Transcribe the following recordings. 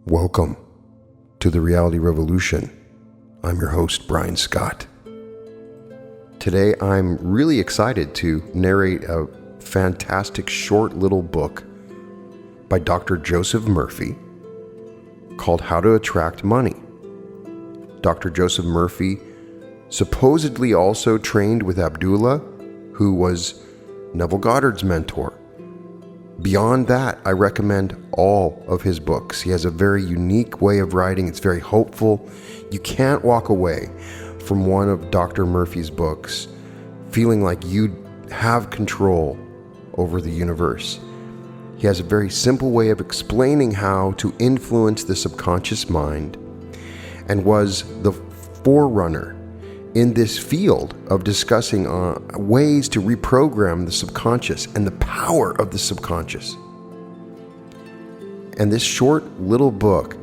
Welcome to the Reality Revolution. I'm your host, Brian Scott. Today, I'm really excited to narrate a fantastic short little book by Dr. Joseph Murphy called How to Attract Money. Dr. Joseph Murphy supposedly also trained with Abdullah, who was Neville Goddard's mentor. Beyond that, I recommend all of his books. He has a very unique way of writing. It's very hopeful. You can't walk away from one of Dr. Murphy's books feeling like you have control over the universe. He has a very simple way of explaining how to influence the subconscious mind and was the forerunner in this field of discussing ways to reprogram the subconscious and the power of the subconscious. And this short little book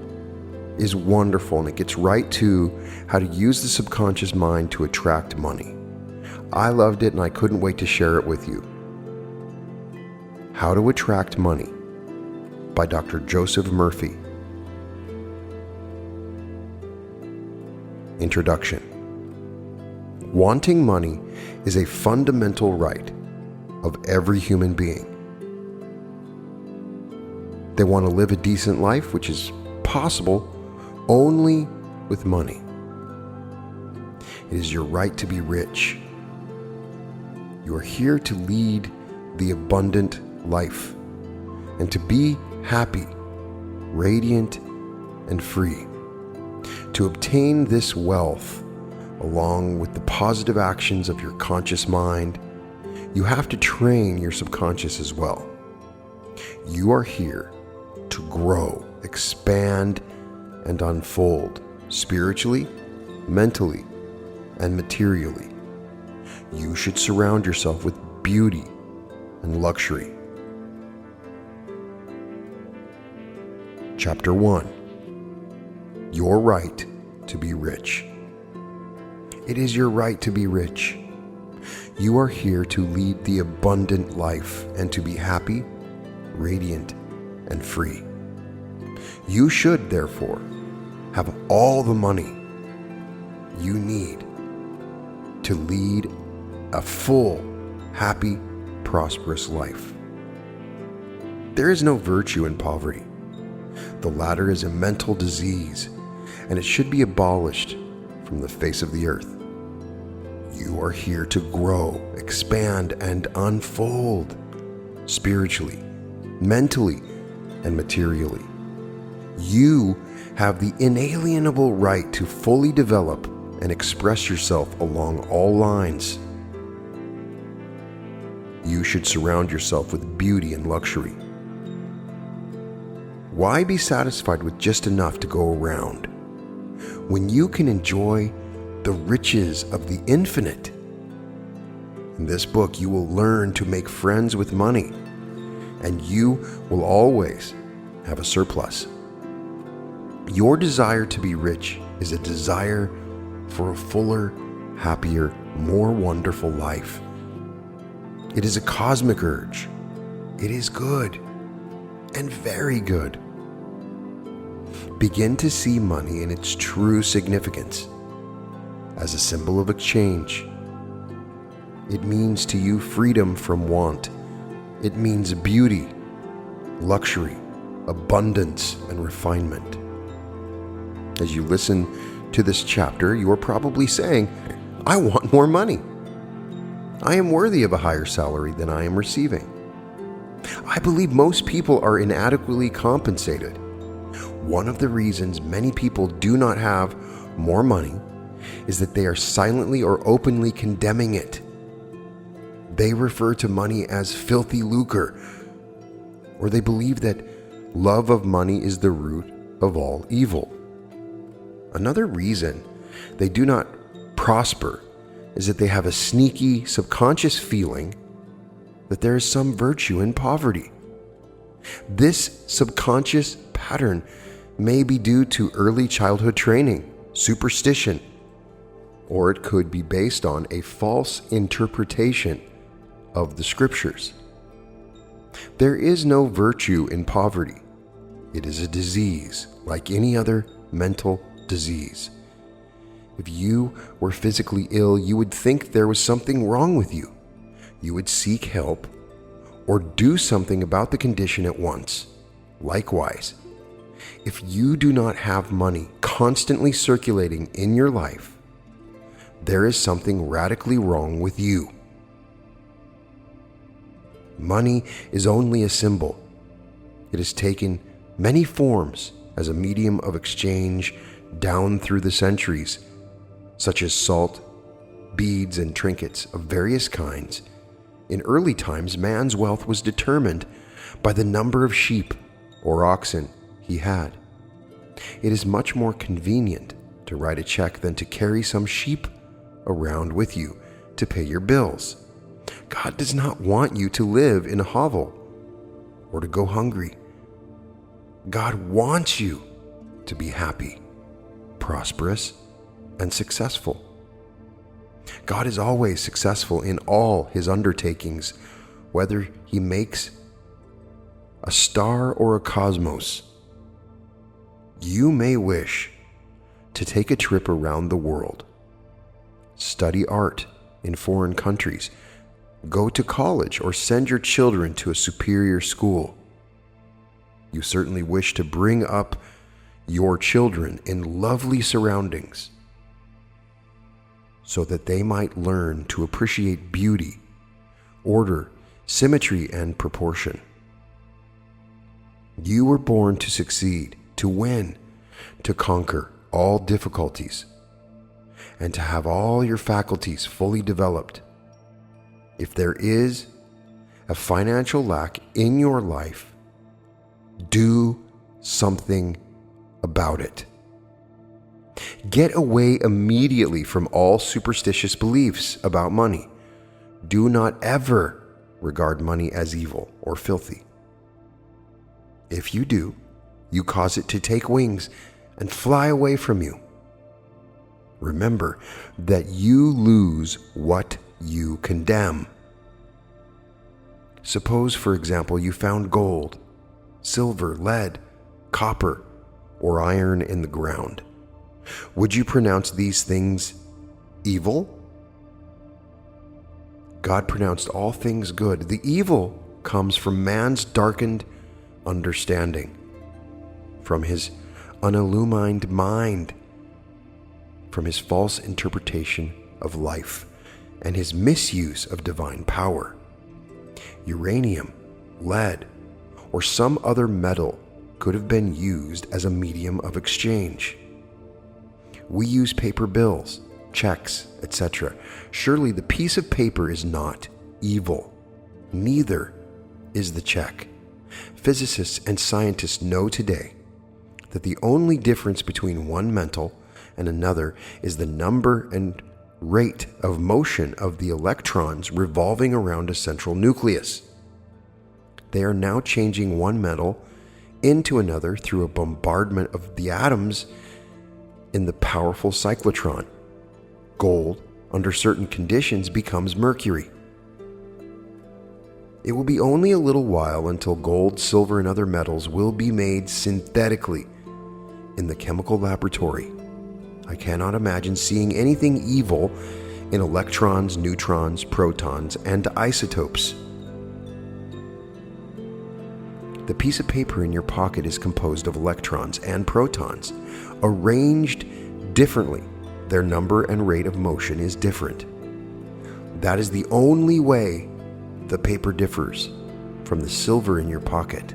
is wonderful, and it gets right to how to use the subconscious mind to attract money. I loved it, and I couldn't wait to share it with you. How to Attract Money by Dr. Joseph Murphy. Introduction. Wanting money is a fundamental right of every human being. They want to live a decent life, which is possible only with money. It is your right to be rich. You are here to lead the abundant life and to be happy, radiant, and free. To obtain this wealth, along with the positive actions of your conscious mind, you have to train your subconscious as well. You are here to grow, expand, and unfold spiritually, mentally, and materially. You should surround yourself with beauty and luxury. Chapter 1. Your right to be rich. It is your right to be rich. You are here to lead the abundant life and to be happy, radiant, and free. You should, therefore, have all the money you need to lead a full, happy, prosperous life. There is no virtue in poverty. The latter is a mental disease, and it should be abolished from the face of the earth. You are here to grow, expand, and unfold spiritually, mentally, and materially. You have the inalienable right to fully develop and express yourself along all lines. You should surround yourself with beauty and luxury. Why be satisfied with just enough to go around when you can enjoy the riches of the infinite? In this book, you will learn to make friends with money, and you will always have a surplus. Your desire to be rich is a desire for a fuller, happier, more wonderful life. It is a cosmic urge. It is good and very good. Begin to see money in its true significance. As a symbol of exchange. It means to you freedom from want. It means beauty, luxury, abundance, and refinement. As you listen to this chapter, you are probably saying, I want more money. I am worthy of a higher salary than I am receiving. I believe most people are inadequately compensated. One of the reasons many people do not have more money is that they are silently or openly condemning it. They refer to money as filthy lucre, or they believe that love of money is the root of all evil. Another reason they do not prosper is that they have a sneaky subconscious feeling that there is some virtue in poverty. This subconscious pattern may be due to early childhood training, superstition, or it could be based on a false interpretation of the scriptures. There is no virtue in poverty. It is a disease like any other mental disease. If you were physically ill, you would think there was something wrong with you. You would seek help or do something about the condition at once. Likewise, if you do not have money constantly circulating in your life, there is something radically wrong with you. Money is only a symbol. It has taken many forms as a medium of exchange down through the centuries, such as salt, beads, and trinkets of various kinds. In early times, man's wealth was determined by the number of sheep or oxen he had. It is much more convenient to write a check than to carry some sheep around with you to pay your bills. God does not want you to live in a hovel or to go hungry. God wants you to be happy, prosperous, and successful. God is always successful in all his undertakings, whether he makes a star or a cosmos. You may wish to take a trip around the world, study art in foreign countries, go to college, or send your children to a superior school. You certainly wish to bring up your children in lovely surroundings so that they might learn to appreciate beauty, order, symmetry, and proportion. You were born to succeed, to win, to conquer all difficulties, and to have all your faculties fully developed. If there is a financial lack in your life, do something about it. Get away immediately from all superstitious beliefs about money. Do not ever regard money as evil or filthy. If you do, you cause it to take wings and fly away from you. Remember that you lose what you condemn. Suppose, for example, you found gold, silver, lead, copper, or iron in the ground. Would you pronounce these things evil? God pronounced all things good. The evil comes from man's darkened understanding, from his unillumined mind, from his false interpretation of life, and his misuse of divine power. Uranium, lead, or some other metal could have been used as a medium of exchange. We use paper bills, checks, etc. Surely the piece of paper is not evil. Neither is the check. Physicists and scientists know today that the only difference between one metal and another is the number and rate of motion of the electrons revolving around a central nucleus. They are now changing one metal into another through a bombardment of the atoms in the powerful cyclotron. Gold, under certain conditions, becomes mercury. It will be only a little while until gold, silver, and other metals will be made synthetically in the chemical laboratory. I cannot imagine seeing anything evil in electrons, neutrons, protons, and isotopes. The piece of paper in your pocket is composed of electrons and protons, arranged differently. Their number and rate of motion is different. That is the only way the paper differs from the silver in your pocket.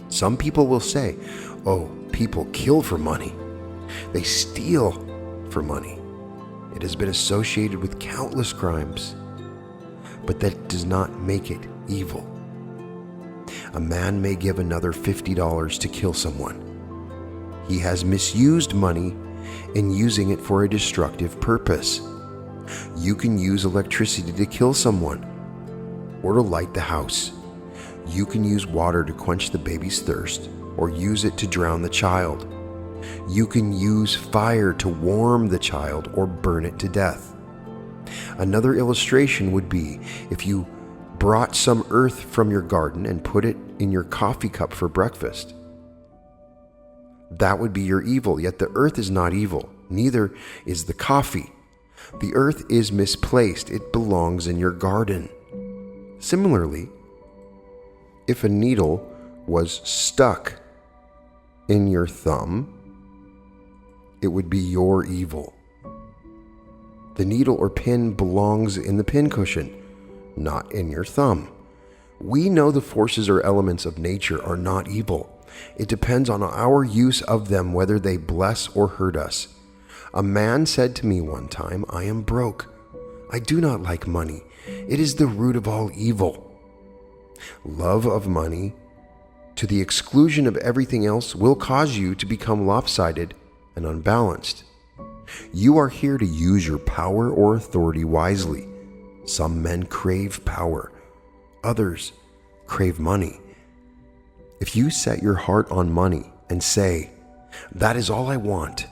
Some people will say, "Oh, people kill for money. They steal for money." It has been associated with countless crimes, but that does not make it evil. A man may give another $50 to kill someone. He has misused money in using it for a destructive purpose. You can use electricity to kill someone or to light the house. You can use water to quench the baby's thirst or use it to drown the child. You can use fire to warm the child or burn it to death. Another illustration would be if you brought some earth from your garden and put it in your coffee cup for breakfast. That would be your evil, yet the earth is not evil. Neither is the coffee. The earth is misplaced. It belongs in your garden. Similarly, if a needle was stuck in your thumb, it would be your evil. The needle or pin belongs in the pincushion, not in your thumb. We know the forces or elements of nature are not evil. It depends on our use of them whether they bless or hurt us. A man said to me one time, "I am broke. I do not like money. It is the root of all evil." Love of money, to the exclusion of everything else, will cause you to become lopsided and unbalanced. You are here to use your power or authority wisely. Some men crave power. Others crave money. If you set your heart on money and say, "That is all I want.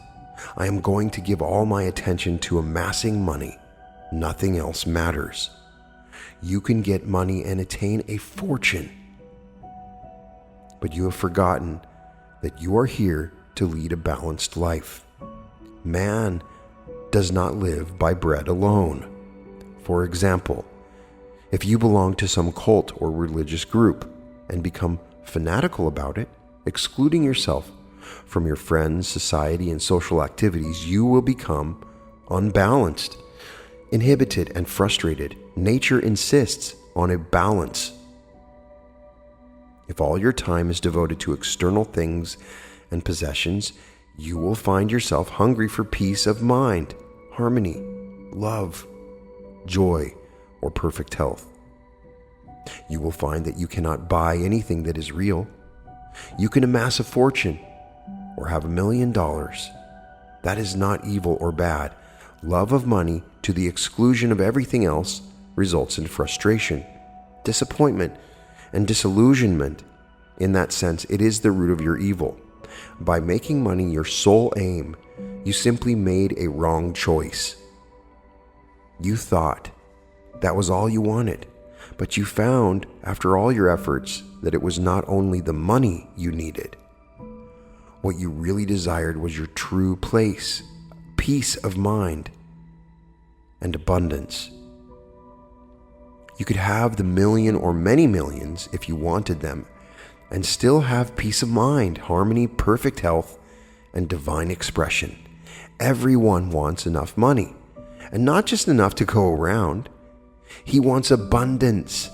I am going to give all my attention to amassing money. Nothing else matters," you can get money and attain a fortune. But you have forgotten that you are here to lead a balanced life. Man does not live by bread alone. For example, if you belong to some cult or religious group and become fanatical about it, excluding yourself from your friends, society, and social activities, you will become unbalanced, inhibited, and frustrated. Nature insists on a balance. If all your time is devoted to external things and possessions, you will find yourself hungry for peace of mind, harmony, love, joy, or perfect health. You will find that you cannot buy anything that is real. You can amass a fortune or have $1 million. That is not evil or bad. Love of money to the exclusion of everything else results in frustration, disappointment, and disillusionment. In that sense, it is the root of your evil. By making money your sole aim, you simply made a wrong choice. You thought that was all you wanted, but you found, after all your efforts, that it was not only the money you needed. What you really desired was your true place, peace of mind, and abundance. You could have the million or many millions if you wanted them, and still have peace of mind, harmony, perfect health, and divine expression. Everyone wants enough money, and not just enough to go around. He wants abundance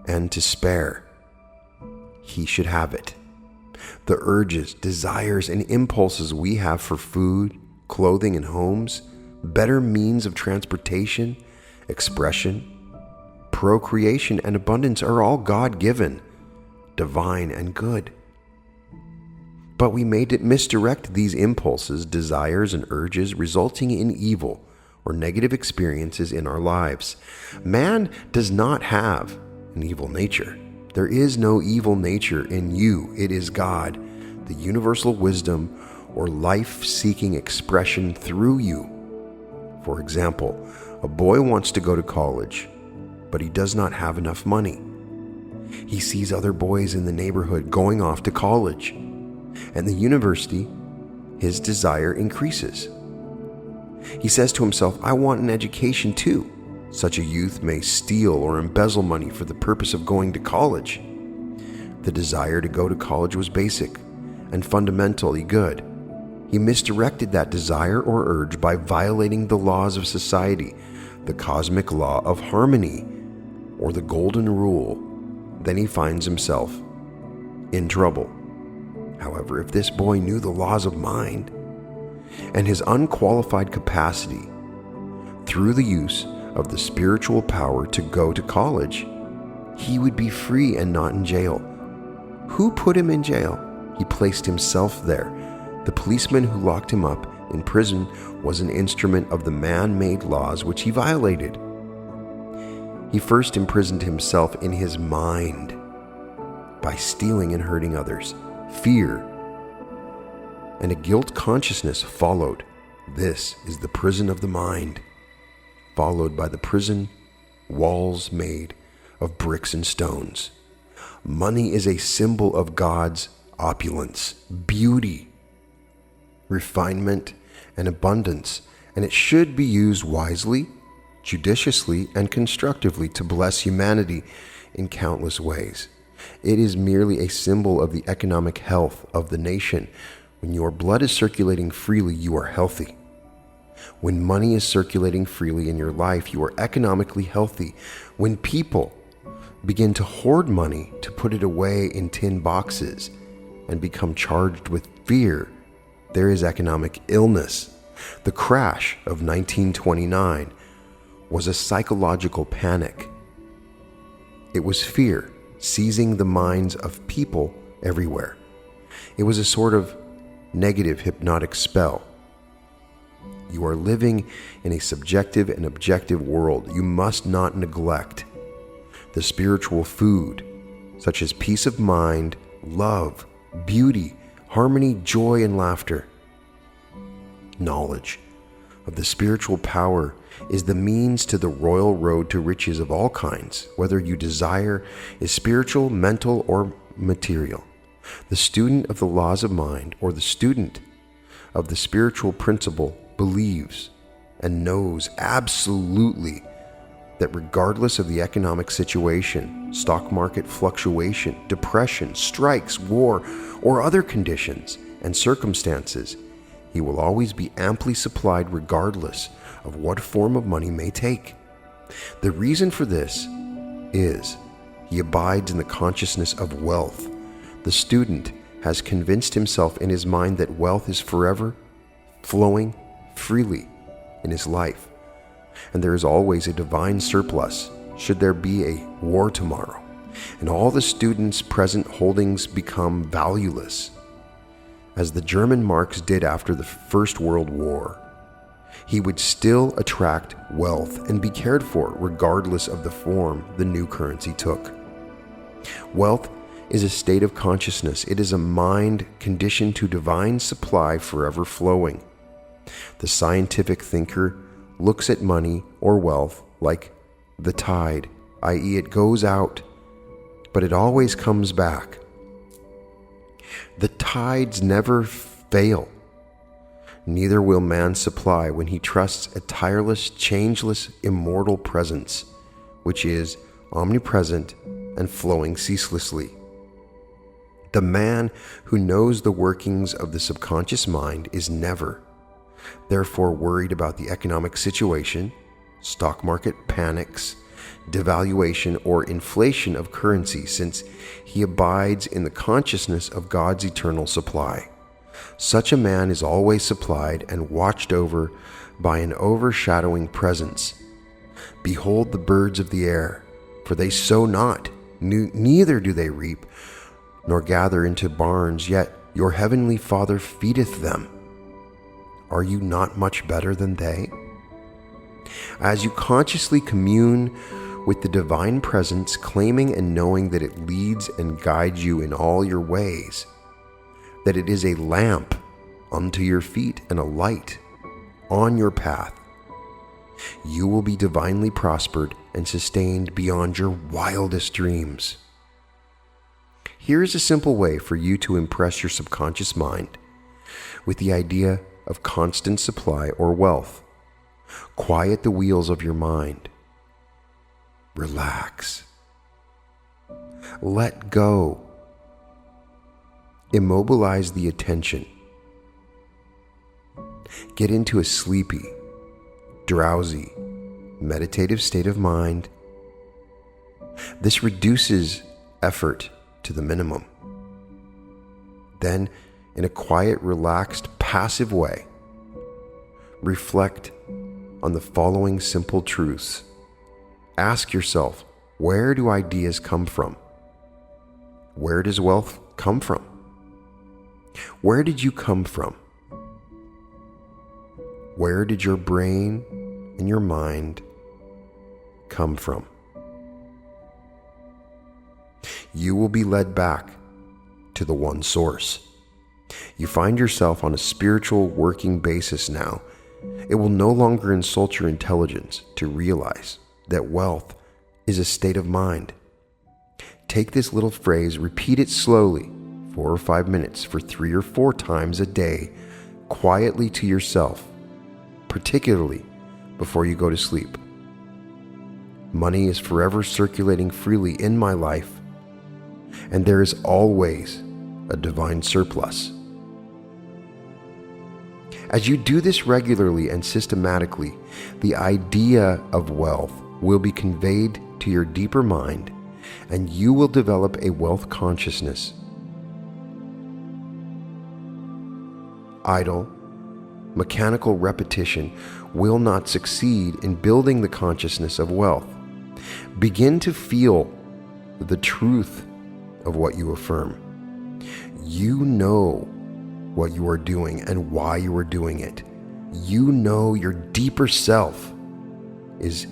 and to spare. He should have it. The urges, desires, and impulses we have for food, clothing, and homes, better means of transportation, expression, procreation, and abundance are all God-given, divine, and good. But we may misdirect these impulses, desires, and urges, resulting in evil or negative experiences in our lives. Man does not have an evil nature. There is no evil nature in you. It is God, the universal wisdom or life-seeking expression through you. For example, a boy wants to go to college, but he does not have enough money. He sees other boys in the neighborhood going off to college, and the university, his desire increases. He says to himself, "I want an education too." Such a youth may steal or embezzle money for the purpose of going to college. The desire to go to college was basic and fundamentally good. He misdirected that desire or urge by violating the laws of society, the cosmic law of harmony, or the golden rule. Then he finds himself in trouble. However, if this boy knew the laws of mind and his unqualified capacity through the use of the spiritual power to go to college, he would be free and not in jail. Who put him in jail? He placed himself there. The policeman who locked him up in prison was an instrument of the man-made laws which he violated. He first imprisoned himself in his mind by stealing and hurting others. Fear and a guilt consciousness followed. This is the prison of the mind, followed by the prison walls made of bricks and stones. Money is a symbol of God's opulence, beauty, refinement, and abundance, and it should be used wisely, judiciously, and constructively to bless humanity in countless ways. It is merely a symbol of the economic health of the nation. When your blood is circulating freely, you are healthy. When money is circulating freely in your life, you are economically healthy. When people begin to hoard money to put it away in tin boxes and become charged with fear, there is economic illness. The crash of 1929 was a psychological panic. It was fear seizing the minds of people everywhere. It was a sort of negative hypnotic spell. You are living in a subjective and objective world. You must not neglect the spiritual food, such as peace of mind, love, beauty, harmony, joy, and laughter. Knowledge of the spiritual power is the means to the royal road to riches of all kinds, whether you desire is spiritual, mental, or material. The student of the laws of mind, or the student of the spiritual principle, believes and knows absolutely that regardless of the economic situation, stock market fluctuation, depression, strikes, war, or other conditions and circumstances, he will always be amply supplied regardless of what form of money may take. The reason for this is he abides in the consciousness of wealth. The student has convinced himself in his mind that wealth is forever flowing freely in his life, and there is always a divine surplus should there be a war tomorrow, and all the student's present holdings become valueless, as the German marks did after the First World War. He would still attract wealth and be cared for regardless of the form the new currency took. Wealth is a state of consciousness. It is a mind conditioned to divine supply forever flowing. The scientific thinker looks at money or wealth like the tide, i.e., it goes out, but it always comes back. The tides never fail. Neither will man supply when he trusts a tireless, changeless, immortal presence, which is omnipresent and flowing ceaselessly. The man who knows the workings of the subconscious mind is never, therefore, worried about the economic situation, stock market panics, devaluation, or inflation of currency, since he abides in the consciousness of God's eternal supply. Such a man is always supplied and watched over by an overshadowing presence. Behold the birds of the air, for they sow not, neither do they reap, nor gather into barns, yet your heavenly Father feedeth them. Are you not much better than they? As you consciously commune with the divine presence, claiming and knowing that it leads and guides you in all your ways, that it is a lamp unto your feet and a light on your path, you will be divinely prospered and sustained beyond your wildest dreams. Here is a simple way for you to impress your subconscious mind with the idea of constant supply or wealth. Quiet the wheels of your mind. Relax. Let go. Immobilize the attention. Get into a sleepy, drowsy, meditative state of mind. This reduces effort to the minimum. Then, in a quiet, relaxed, passive way, reflect on the following simple truths. Ask yourself, where do ideas come from? Where does wealth come from? Where did you come from? Where did your brain and your mind come from? You will be led back to the one source. You find yourself on a spiritual working basis now. It will no longer insult your intelligence to realize that wealth is a state of mind. Take this little phrase, repeat it slowly, 4 or 5 minutes for 3 or 4 times a day, quietly to yourself, particularly before you go to sleep. Money is forever circulating freely in my life, and there is always a divine surplus. As you do this regularly and systematically, the idea of wealth will be conveyed to your deeper mind, and you will develop a wealth consciousness. Idle, mechanical repetition will not succeed in building the consciousness of wealth. Begin to feel the truth of what you affirm. You know what you are doing and why you are doing it. You know your deeper self is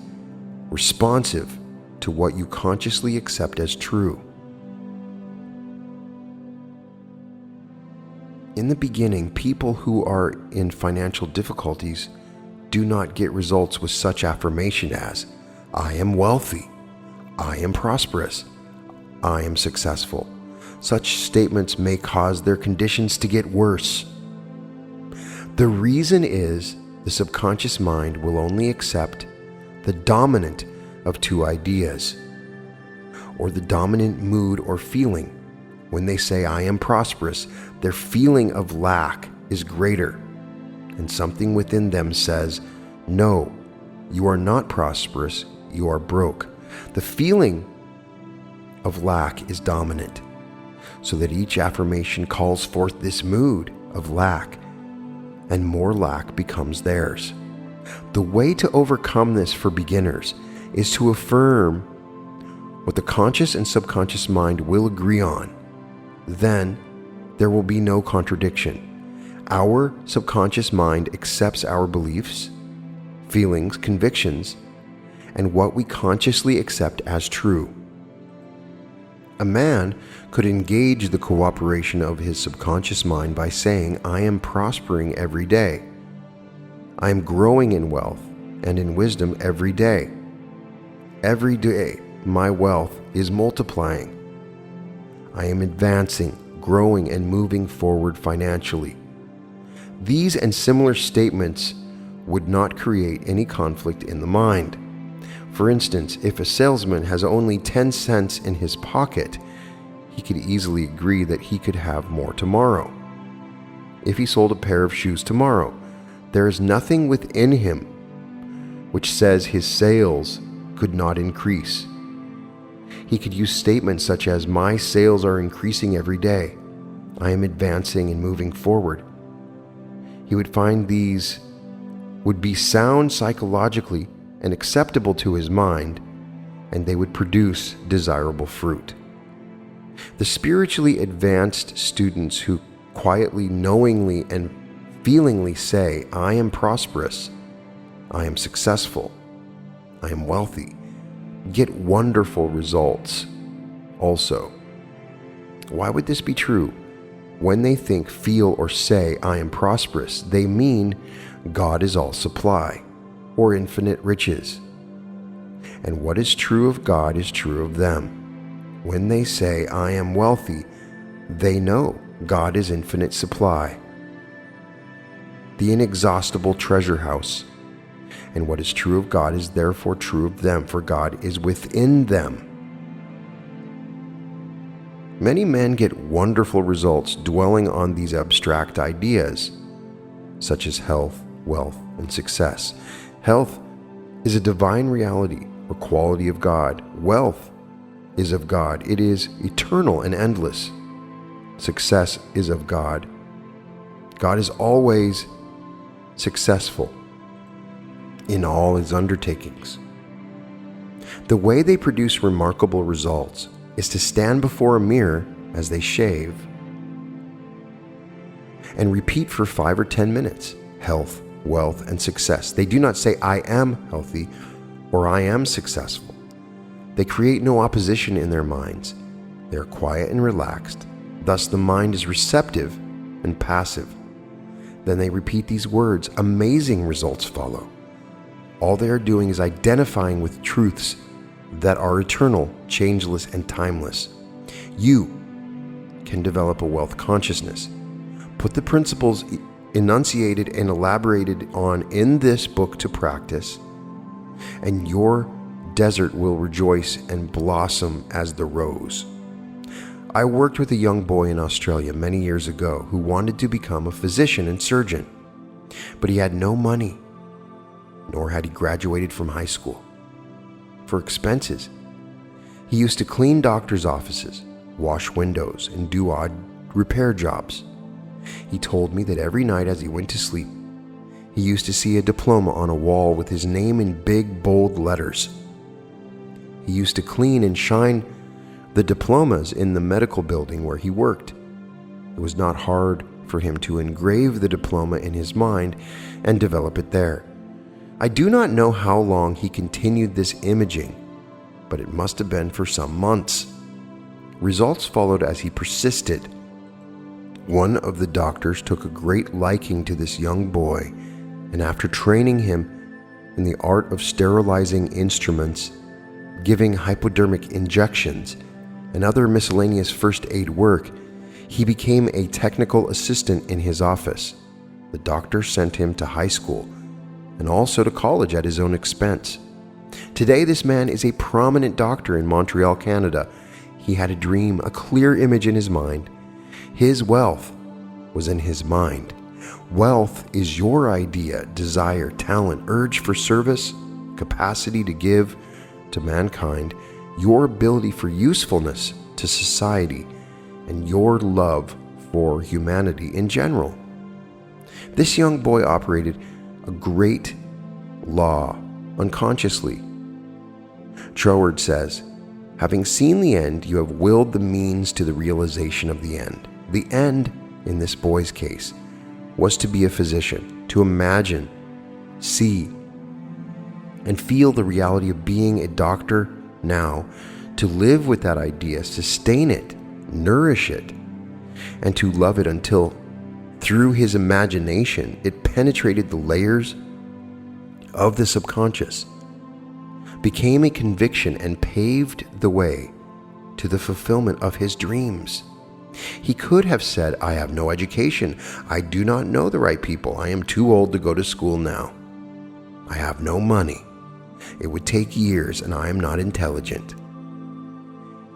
responsive to what you consciously accept as true. In the beginning, people who are in financial difficulties do not get results with such affirmation as, I am wealthy, I am prosperous, I am successful. Such statements may cause their conditions to get worse. The reason is the subconscious mind will only accept the dominant of two ideas, or the dominant mood or feeling. When they say, I am prosperous, their feeling of lack is greater, and something within them says, no, you are not prosperous, you are broke. The feeling of lack is dominant, so that each affirmation calls forth this mood of lack, and more lack becomes theirs. The way to overcome this for beginners is to affirm what the conscious and subconscious mind will agree on. Then there will be no contradiction. Our subconscious mind accepts our beliefs, feelings, convictions, and what we consciously accept as true. A man could engage the cooperation of his subconscious mind by saying, I am prospering every day. I am growing in wealth and in wisdom every day. Every day, my wealth is multiplying. I am advancing, growing, and moving forward financially. These and similar statements would not create any conflict in the mind. For instance, if a salesman has only 10 cents in his pocket, he could easily agree that he could have more tomorrow. If he sold a pair of shoes tomorrow, there is nothing within him which says his sales could not increase. He could use statements such as, my sales are increasing every day. I am advancing and moving forward. He would find these would be sound psychologically and acceptable to his mind, and they would produce desirable fruit. The spiritually advanced students who quietly, knowingly, and feelingly say, I am prosperous, I am successful, I am wealthy, get wonderful results also. Why would this be true? When they think, feel, or say, I am prosperous, they mean God is all supply, or infinite riches. And what is true of God is true of them. When they say, I am wealthy, they know God is infinite supply, the inexhaustible treasure house. And what is true of God is therefore true of them, for God is within them. Many men get wonderful results dwelling on these abstract ideas, such as health, wealth, and success. Health is a divine reality or quality of God. Wealth is of God. It is eternal and endless. Success is of God. God is always successful in all his undertakings. The way they produce remarkable results is to stand before a mirror as they shave and repeat for 5 or 10 minutes, health, wealth, and success. They do not say, I am healthy or I am successful. They create no opposition in their minds. They are quiet and relaxed. Thus the mind is receptive and passive. Then they repeat these words. Amazing results follow. All they are doing is identifying with truths that are eternal, changeless, and timeless. You can develop a wealth consciousness. Put the principles enunciated and elaborated on in this book to practice, and your desert will rejoice and blossom as the rose. I worked with a young boy in Australia many years ago who wanted to become a physician and surgeon, but he had no money, nor had he graduated from high school. For expenses, he used to clean doctors' offices, wash windows, and do odd repair jobs. He told me that every night as he went to sleep, he used to see a diploma on a wall with his name in big, bold letters. He used to clean and shine the diplomas in the medical building where he worked. It was not hard for him to engrave the diploma in his mind and develop it there. I do not know how long he continued this imaging, but it must have been for some months. Results followed as he persisted. One of the doctors took a great liking to this young boy, and after training him in the art of sterilizing instruments, giving hypodermic injections, and other miscellaneous first aid work, he became a technical assistant in his office. The doctor sent him to high school and also to college at his own expense. Today, this man is a prominent doctor in Montreal, Canada. He had a dream, a clear image in his mind. His wealth was in his mind. Wealth is your idea, desire, talent, urge for service, capacity to give to mankind, your ability for usefulness to society, and your love for humanity in general. This young boy operated a great law unconsciously. Troward says, "Having seen the end, you have willed the means to the realization of the end." The end, in this boy's case, was to be a physician, to imagine, see, and feel the reality of being a doctor now, to live with that idea, sustain it, nourish it, and to love it until, through his imagination, it penetrated the layers of the subconscious, became a conviction, and paved the way to the fulfillment of his dreams. He could have said, "I have no education. I do not know the right people. I am too old to go to school now. I have no money. It would take years, and I am not intelligent."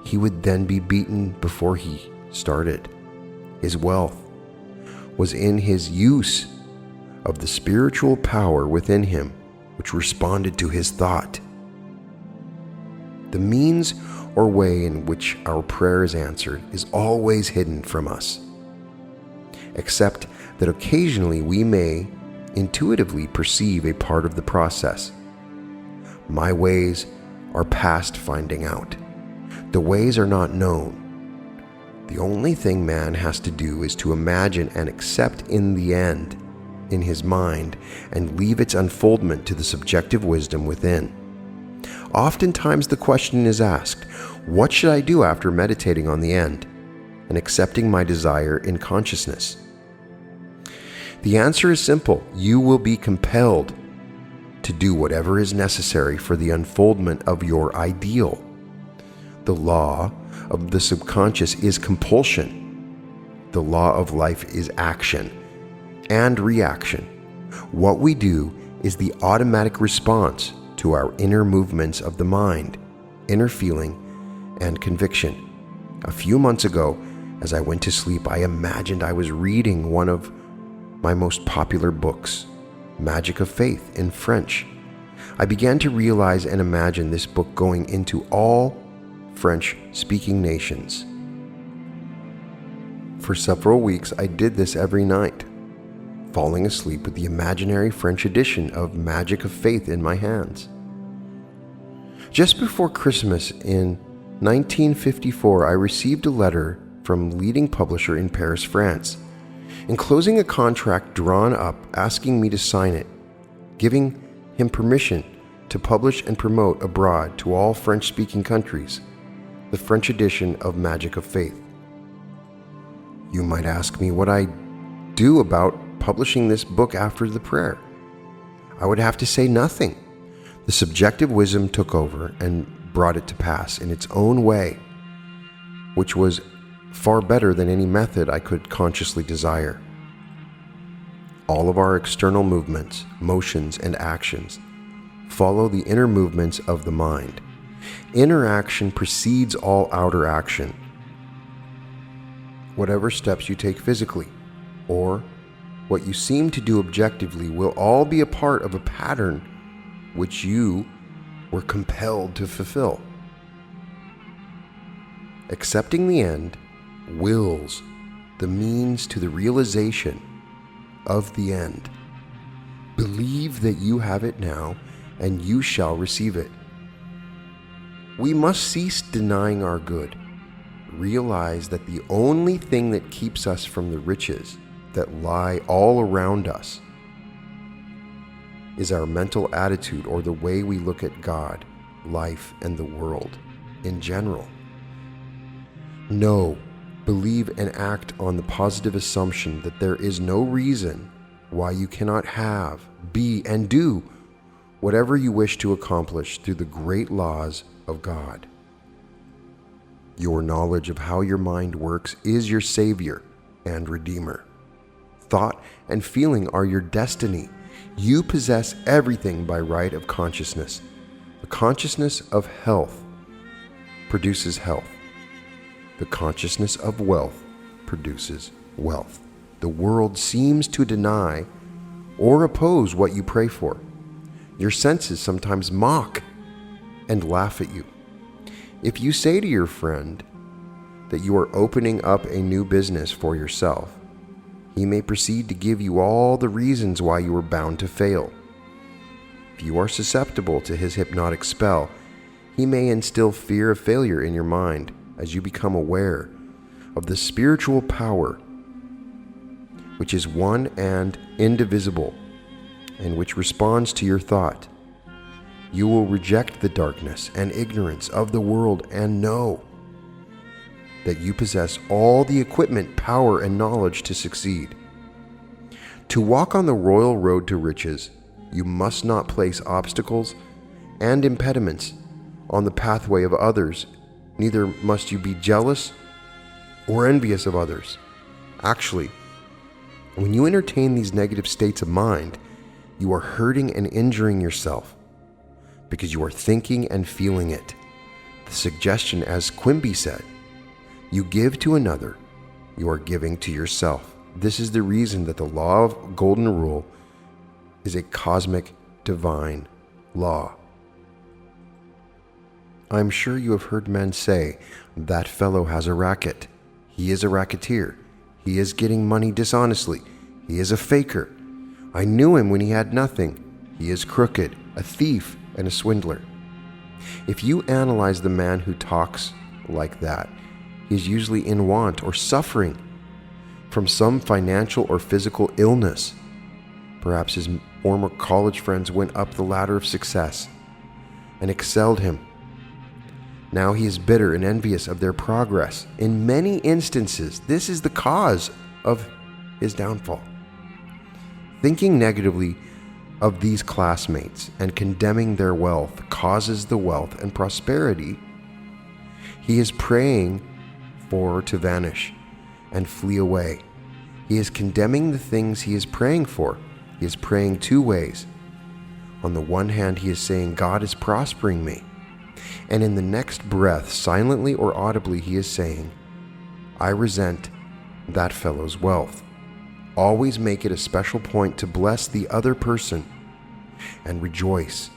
He would then be beaten before he started. His wealth was in his use of the spiritual power within him, which responded to his thought. The means or way in which our prayer is answered is always hidden from us, except that occasionally we may intuitively perceive a part of the process. My ways are past finding out. The ways are not known. The only thing man has to do is to imagine and accept in the end in his mind and leave its unfoldment to the subjective wisdom within. Oftentimes the question is asked, what should I do after meditating on the end and accepting my desire in consciousness? The answer is simple. You will be compelled to do whatever is necessary for the unfoldment of your ideal. The law of the subconscious is compulsion. The law of life is action and reaction. What we do is the automatic response to our inner movements of the mind, inner feeling, and conviction. A few months ago, as I went to sleep, I imagined I was reading one of my most popular books, Magic of Faith in French. I began to realize and imagine this book going into all French-speaking nations. For several weeks, I did this every night, falling asleep with the imaginary French edition of Magic of Faith in my hands. Just before Christmas in 1954, I received a letter from a leading publisher in Paris, France, enclosing a contract drawn up asking me to sign it, giving him permission to publish and promote abroad to all French-speaking countries the French edition of Magic of Faith. You might ask me what I do about publishing this book after the prayer. I would have to say nothing. The subjective wisdom took over and brought it to pass in its own way, which was far better than any method I could consciously desire. All of our external movements, motions, and actions follow the inner movements of the mind. Inner action precedes all outer action. Whatever steps you take physically, or what you seem to do objectively, will all be a part of a pattern which you were compelled to fulfill. Accepting the end wills the means to the realization of the end. Believe that you have it now, and you shall receive it. We must cease denying our good. Realize that the only thing that keeps us from the riches that lie all around us is our mental attitude, or the way we look at God, life, and the world in general. Know, believe, and act on the positive assumption that there is no reason why you cannot have, be, and do whatever you wish to accomplish through the great laws of God. Your knowledge of how your mind works is your Savior and Redeemer. Thought and feeling are your destiny. You possess everything by right of consciousness. The consciousness of health produces health. The consciousness of wealth produces wealth. The world seems to deny or oppose what you pray for. Your senses sometimes mock and laugh at you. If you say to your friend that you are opening up a new business for yourself, he may proceed to give you all the reasons why you are bound to fail. If you are susceptible to his hypnotic spell, he may instill fear of failure in your mind as you become aware of the spiritual power which is one and indivisible, and which responds to your thought. You will reject the darkness and ignorance of the world and know that you possess all the equipment, power, and knowledge to succeed. To walk on the royal road to riches, you must not place obstacles and impediments on the pathway of others. Neither must you be jealous or envious of others. Actually, when you entertain these negative states of mind, you are hurting and injuring yourself because you are thinking and feeling it. The suggestion, as Quimby said, you give to another, you are giving to yourself. This is the reason that the law of golden rule is a cosmic divine law. I'm sure you have heard men say, that fellow has a racket. He is a racketeer. He is getting money dishonestly. He is a faker. I knew him when he had nothing. He is crooked, a thief, and a swindler. If you analyze the man who talks like that, he is usually in want or suffering from some financial or physical illness. Perhaps his former college friends went up the ladder of success and excelled him. Now he is bitter and envious of their progress. In many instances, this is the cause of his downfall. Thinking negatively of these classmates and condemning their wealth causes the wealth and prosperity he is praying for to vanish and flee away. He is condemning the things he is praying for. He is praying two ways. On the one hand, he is saying, God is prospering me. And in the next breath, silently or audibly, he is saying, I resent that fellow's wealth. Always make it a special point to bless the other person and rejoice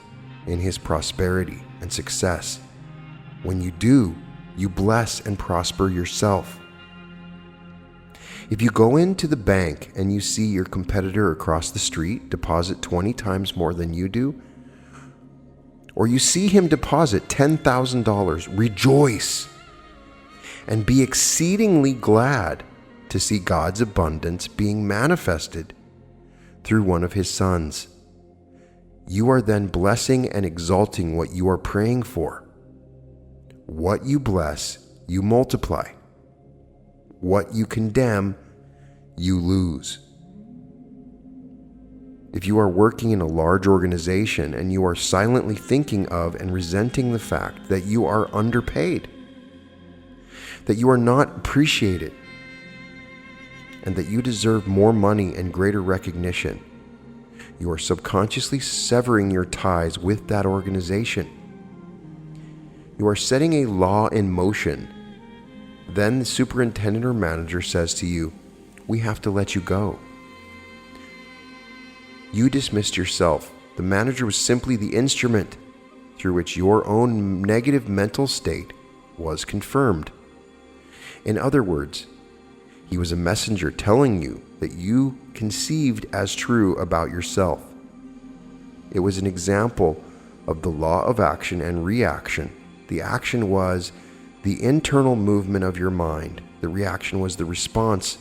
in his prosperity and success. When you do, you bless and prosper yourself. If you go into the bank and you see your competitor across the street deposit 20 times more than you do, or you see him deposit $10,000, rejoice and be exceedingly glad to see God's abundance being manifested through one of his sons. You are then blessing and exalting what you are praying for. What you bless, you multiply. What you condemn, you lose. If you are working in a large organization and you are silently thinking of and resenting the fact that you are underpaid, that you are not appreciated, and that you deserve more money and greater recognition. You are subconsciously severing your ties with that organization. You are setting a law in motion. Then the superintendent or manager says to you, "We have to let you go." You dismissed yourself. The manager was simply the instrument through which your own negative mental state was confirmed. In other words, he was a messenger telling you that you conceived as true about yourself. It was an example of the law of action and reaction. The action was the internal movement of your mind. The reaction was the response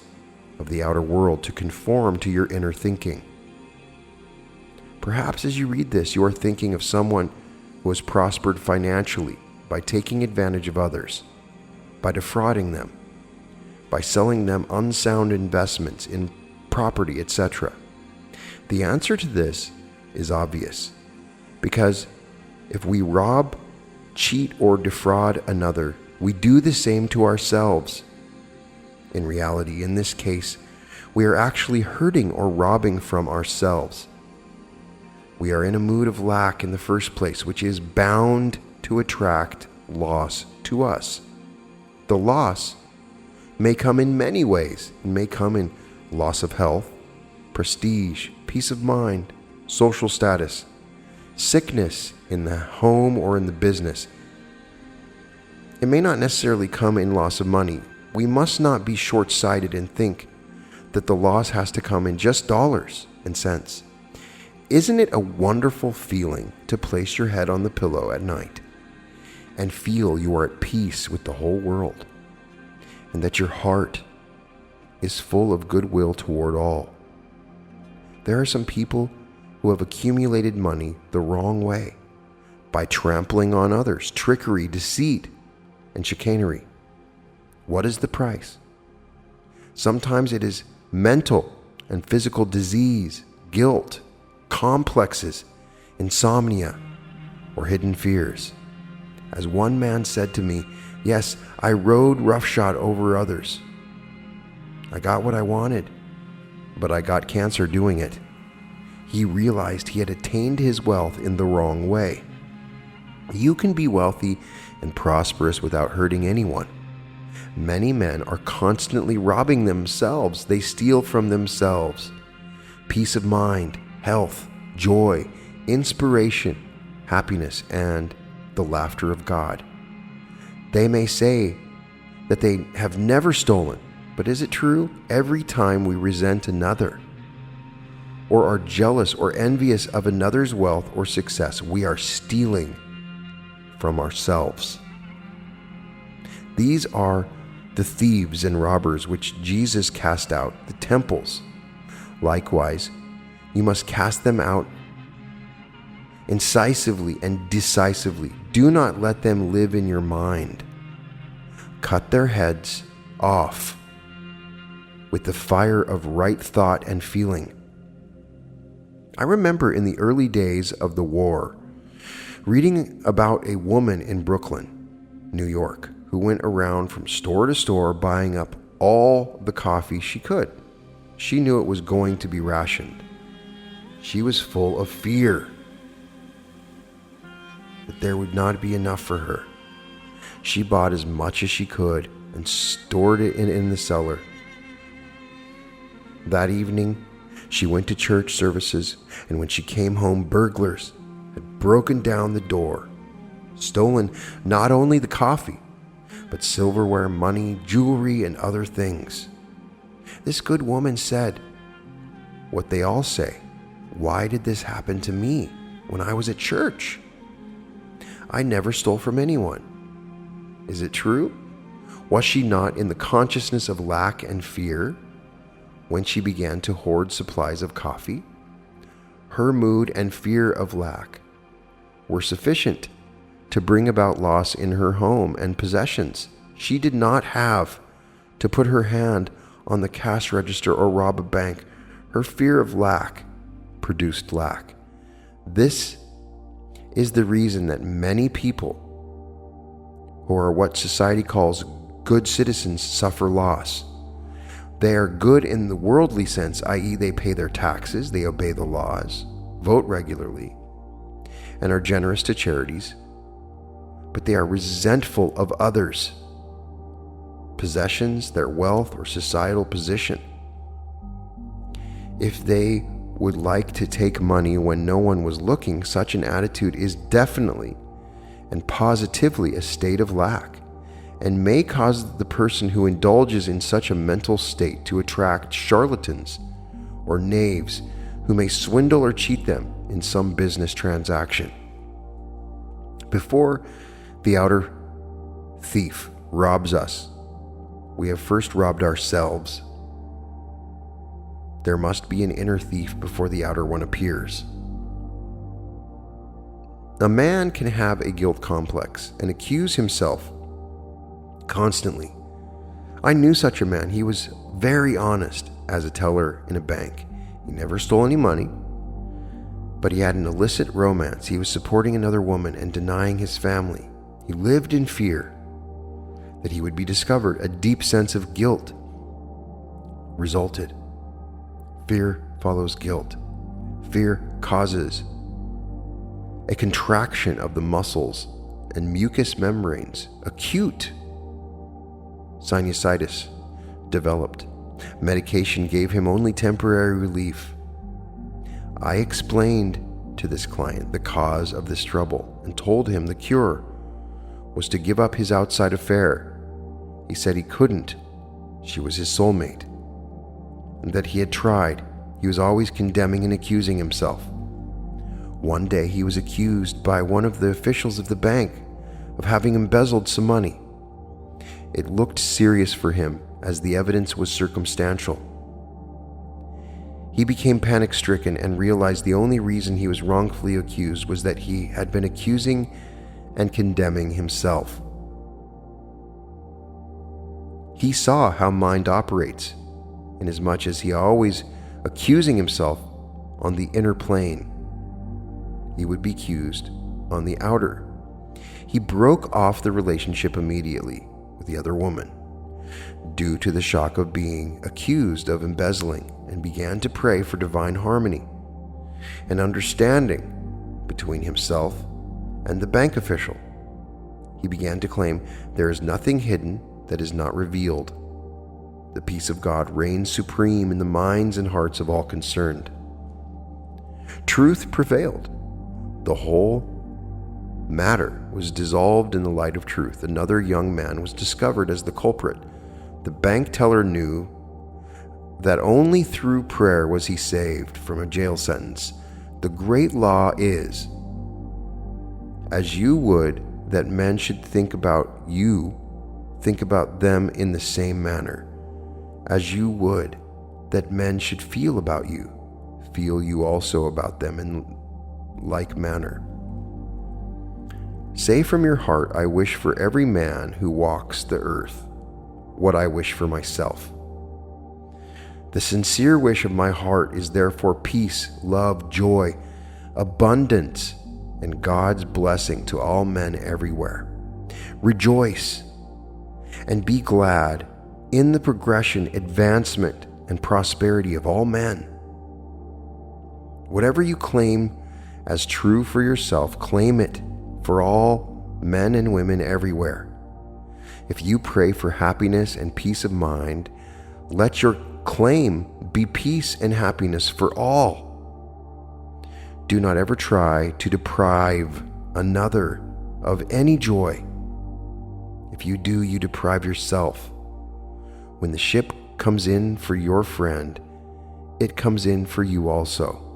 of the outer world to conform to your inner thinking. Perhaps as you read this, you are thinking of someone who has prospered financially by taking advantage of others, by defrauding them, by selling them unsound investments in property, etc. The answer to this is obvious, because if we rob, cheat, or defraud another, we do the same to ourselves. In reality, in this case, we are actually hurting or robbing from ourselves. We are in a mood of lack in the first place, which is bound to attract loss to us. The loss may come in many ways. It may come in loss of health, prestige, peace of mind, social status, sickness in the home or in the business. It may not necessarily come in loss of money. We must not be short-sighted and think that the loss has to come in just dollars and cents. Isn't it a wonderful feeling to place your head on the pillow at night and feel you are at peace with the whole world, and that your heart is full of goodwill toward all? There are some people who have accumulated money the wrong way, by trampling on others, trickery, deceit, and chicanery. What is the price? Sometimes it is mental and physical disease, guilt, complexes, insomnia, or hidden fears. As one man said to me, "Yes, I rode roughshod over others. I got what I wanted, but I got cancer doing it." He realized he had attained his wealth in the wrong way. You can be wealthy and prosperous without hurting anyone. Many men are constantly robbing themselves. They steal from themselves peace of mind, health, joy, inspiration, happiness, and the laughter of God. They may say that they have never stolen, but is it true? Every time we resent another, or are jealous or envious of another's wealth or success, we are stealing from ourselves. These are the thieves and robbers which Jesus cast out, the temples. Likewise, you must cast them out incisively and decisively. Do not let them live in your mind. Cut their heads off with the fire of right thought and feeling. I remember in the early days of the war, reading about a woman in Brooklyn, New York, who went around from store to store buying up all the coffee she could. She knew it was going to be rationed. She was full of fear that there would not be enough for her. She bought as much as she could and stored it in the cellar. That evening, she went to church services, and when she came home, burglars had broken down the door, stolen not only the coffee, but silverware, money, jewelry, and other things. This good woman said what they all say: "Why did this happen to me when I was at church? I never stole from anyone." Is it true? Was she not in the consciousness of lack and fear when she began to hoard supplies of coffee? Her mood and fear of lack were sufficient to bring about loss in her home and possessions. She did not have to put her hand on the cash register or rob a bank. Her fear of lack produced lack. This is the reason that many people who are what society calls good citizens suffer loss. They are good in the worldly sense, i.e., they pay their taxes, they obey the laws, vote regularly, and are generous to charities, but they are resentful of others, possessions, their wealth, or societal position. If they would like to take money when no one was looking, such an attitude is definitely and positively a state of lack, and may cause the person who indulges in such a mental state to attract charlatans or knaves who may swindle or cheat them in some business transaction. Before the outer thief robs us, we have first robbed ourselves. There must be an inner thief before the outer one appears. A man can have a guilt complex and accuse himself constantly. I knew such a man. He was very honest as a teller in a bank. He never stole any money, but he had an illicit romance. He was supporting another woman and denying his family. He lived in fear that he would be discovered. A deep sense of guilt resulted. Fear follows guilt. Fear causes a contraction of the muscles and mucous membranes. Acute sinusitis developed. Medication gave him only temporary relief. I explained to this client the cause of this trouble and told him the cure was to give up his outside affair. He said he couldn't. She was his soulmate, and that he had tried. He was always condemning and accusing himself. One day he was accused by one of the officials of the bank of having embezzled some money. It looked serious for him as the evidence was circumstantial. He became panic-stricken and realized the only reason he was wrongfully accused was that he had been accusing and condemning himself. He saw how mind operates, inasmuch as he always accusing himself on the inner plane, he would be accused on the outer. He broke off the relationship immediately with the other woman due to the shock of being accused of embezzling, and began to pray for divine harmony and understanding between himself and the bank official. He began to claim there is nothing hidden that is not revealed. The peace of God reigns supreme in the minds and hearts of all concerned. Truth prevailed. The whole matter was dissolved in the light of truth. Another young man was discovered as the culprit. The bank teller knew that only through prayer was he saved from a jail sentence. The great law is, as you would that men should think about you, think about them in the same manner. As you would that men should feel about you, feel you also about them in like manner. Say from your heart, I wish for every man who walks the earth what I wish for myself. The sincere wish of my heart is therefore peace, love, joy, abundance, and God's blessing to all men everywhere. Rejoice and be glad in the progression, advancement, and prosperity of all men. Whatever you claim as true for yourself, claim it for all men and women everywhere. If you pray for happiness and peace of mind, let your claim be peace and happiness for all. Do not ever try to deprive another of any joy. If you do, you deprive yourself. When the ship comes in for your friend, it comes in for you also.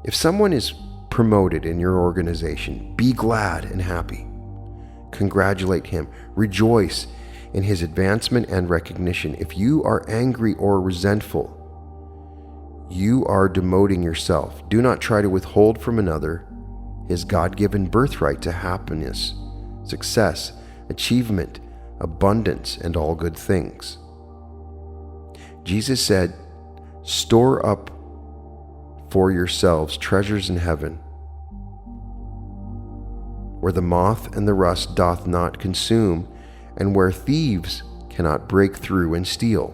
If someone is promoted in your organization, be glad and happy. Congratulate him. Rejoice in his advancement and recognition. If you are angry or resentful, you are demoting yourself. Do not try to withhold from another his God-given birthright to happiness, success, achievement, abundance, and all good things. Jesus said, store up for yourselves treasures in heaven, where the moth and the rust doth not consume, and where thieves cannot break through and steal.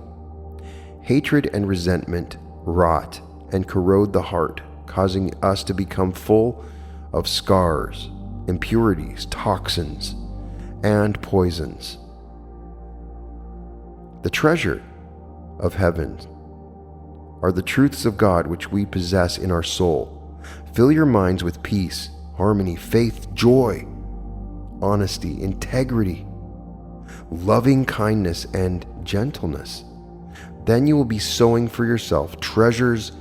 Hatred and resentment rot and corrode the heart, causing us to become full of scars, impurities, toxins, and poisons. The treasure of heaven are the truths of God which we possess in our soul. Fill your minds with peace, harmony, faith, joy, honesty, integrity, loving kindness, and gentleness. Then you will be sowing for yourself treasures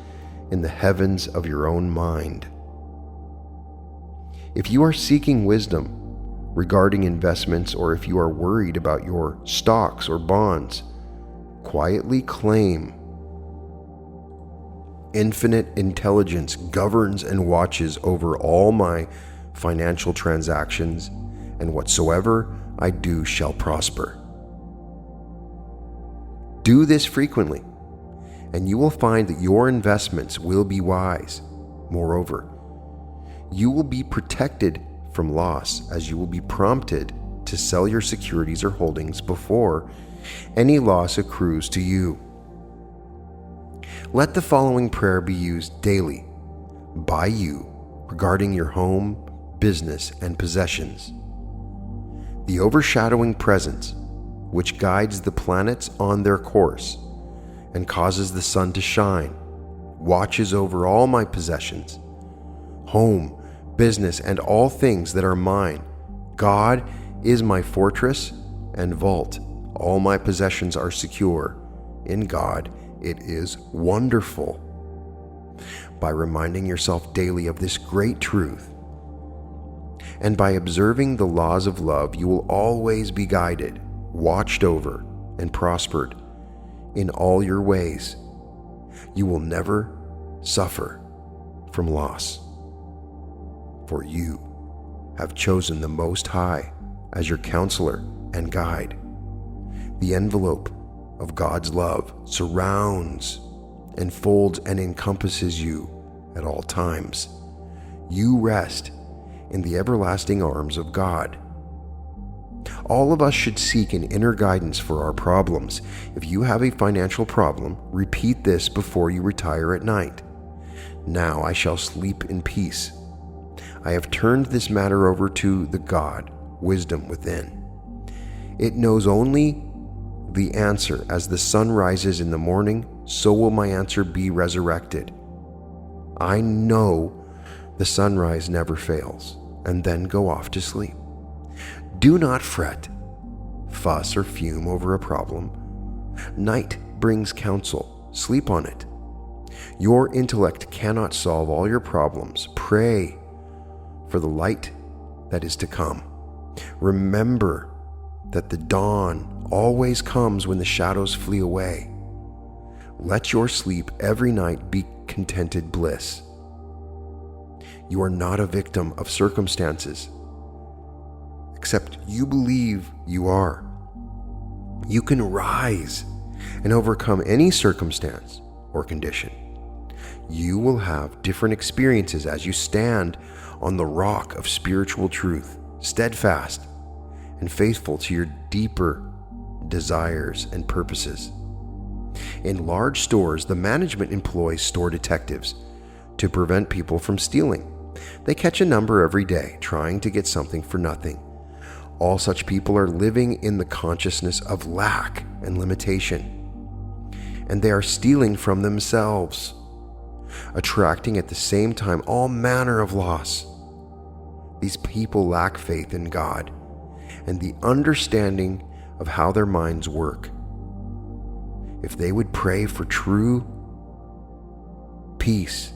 in the heavens of your own mind. If you are seeking wisdom regarding investments, or if you are worried about your stocks or bonds, quietly claim. Infinite intelligence governs and watches over all my financial transactions, and whatsoever I do shall prosper. Do this frequently, and you will find that your investments will be wise. Moreover, you will be protected from loss, as you will be prompted to sell your securities or holdings before any loss accrues to you. Let the following prayer be used daily by you regarding your home, business, and possessions. The overshadowing presence, which guides the planets on their course and causes the sun to shine, watches over all my possessions, home, business, and all things that are mine. God is my fortress and vault. All my possessions are secure. In God, it is wonderful. By reminding yourself daily of this great truth, and by observing the laws of love, you will always be guided, watched over, and prospered in all your ways. You will never suffer from loss, for you have chosen the Most High as your counselor and guide. The envelope of God's love surrounds, enfolds, and encompasses you at all times. You rest in the everlasting arms of God. All of us should seek an inner guidance for our problems. If you have a financial problem, repeat this before you retire at night. Now I shall sleep in peace. I have turned this matter over to the God, wisdom within. It knows only the answer. As the sun rises in the morning, so will my answer be resurrected. I know the sunrise never fails, and then go off to sleep. Do not fret, fuss, or fume over a problem. Night brings counsel. Sleep on it. Your intellect cannot solve all your problems. Pray for the light that is to come. Remember that the dawn always comes when the shadows flee away. Let your sleep every night be contented bliss. You are not a victim of circumstances, except you believe you are. You can rise and overcome any circumstance or condition. You will have different experiences as you stand on the rock of spiritual truth, steadfast and faithful to your deeper desires and purposes. In large stores, the management employs store detectives to prevent people from stealing. They catch a number every day trying to get something for nothing. All such people are living in the consciousness of lack and limitation, and they are stealing from themselves, attracting at the same time all manner of loss. These people lack faith in God and the understanding of how their minds work. If they would pray for true peace,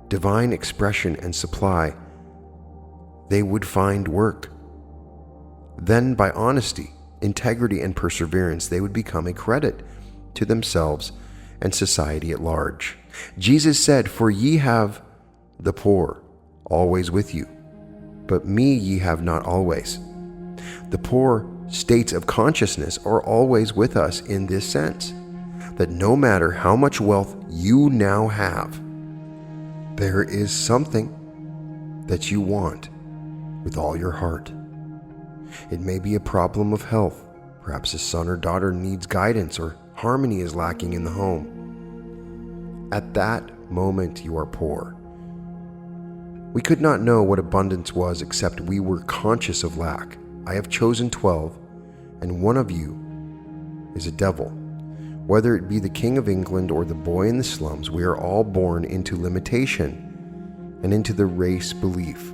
divine expression, and supply, they would find work. Then, by honesty, integrity, and perseverance, they would become a credit to themselves and society at large. Jesus said, "For ye have the poor always with you, but me ye have not always." The poor states of consciousness are always with us in this sense, that no matter how much wealth you now have, there is something that you want with all your heart. It may be a problem of health, Perhaps a son or daughter needs guidance, or harmony is lacking in the home. At that moment, you are poor. We could not know what abundance was except we were conscious of lack. I have chosen 12, and one of you is a devil. Whether it be the King of England or the boy in the slums, we are all born into limitation and into the race belief.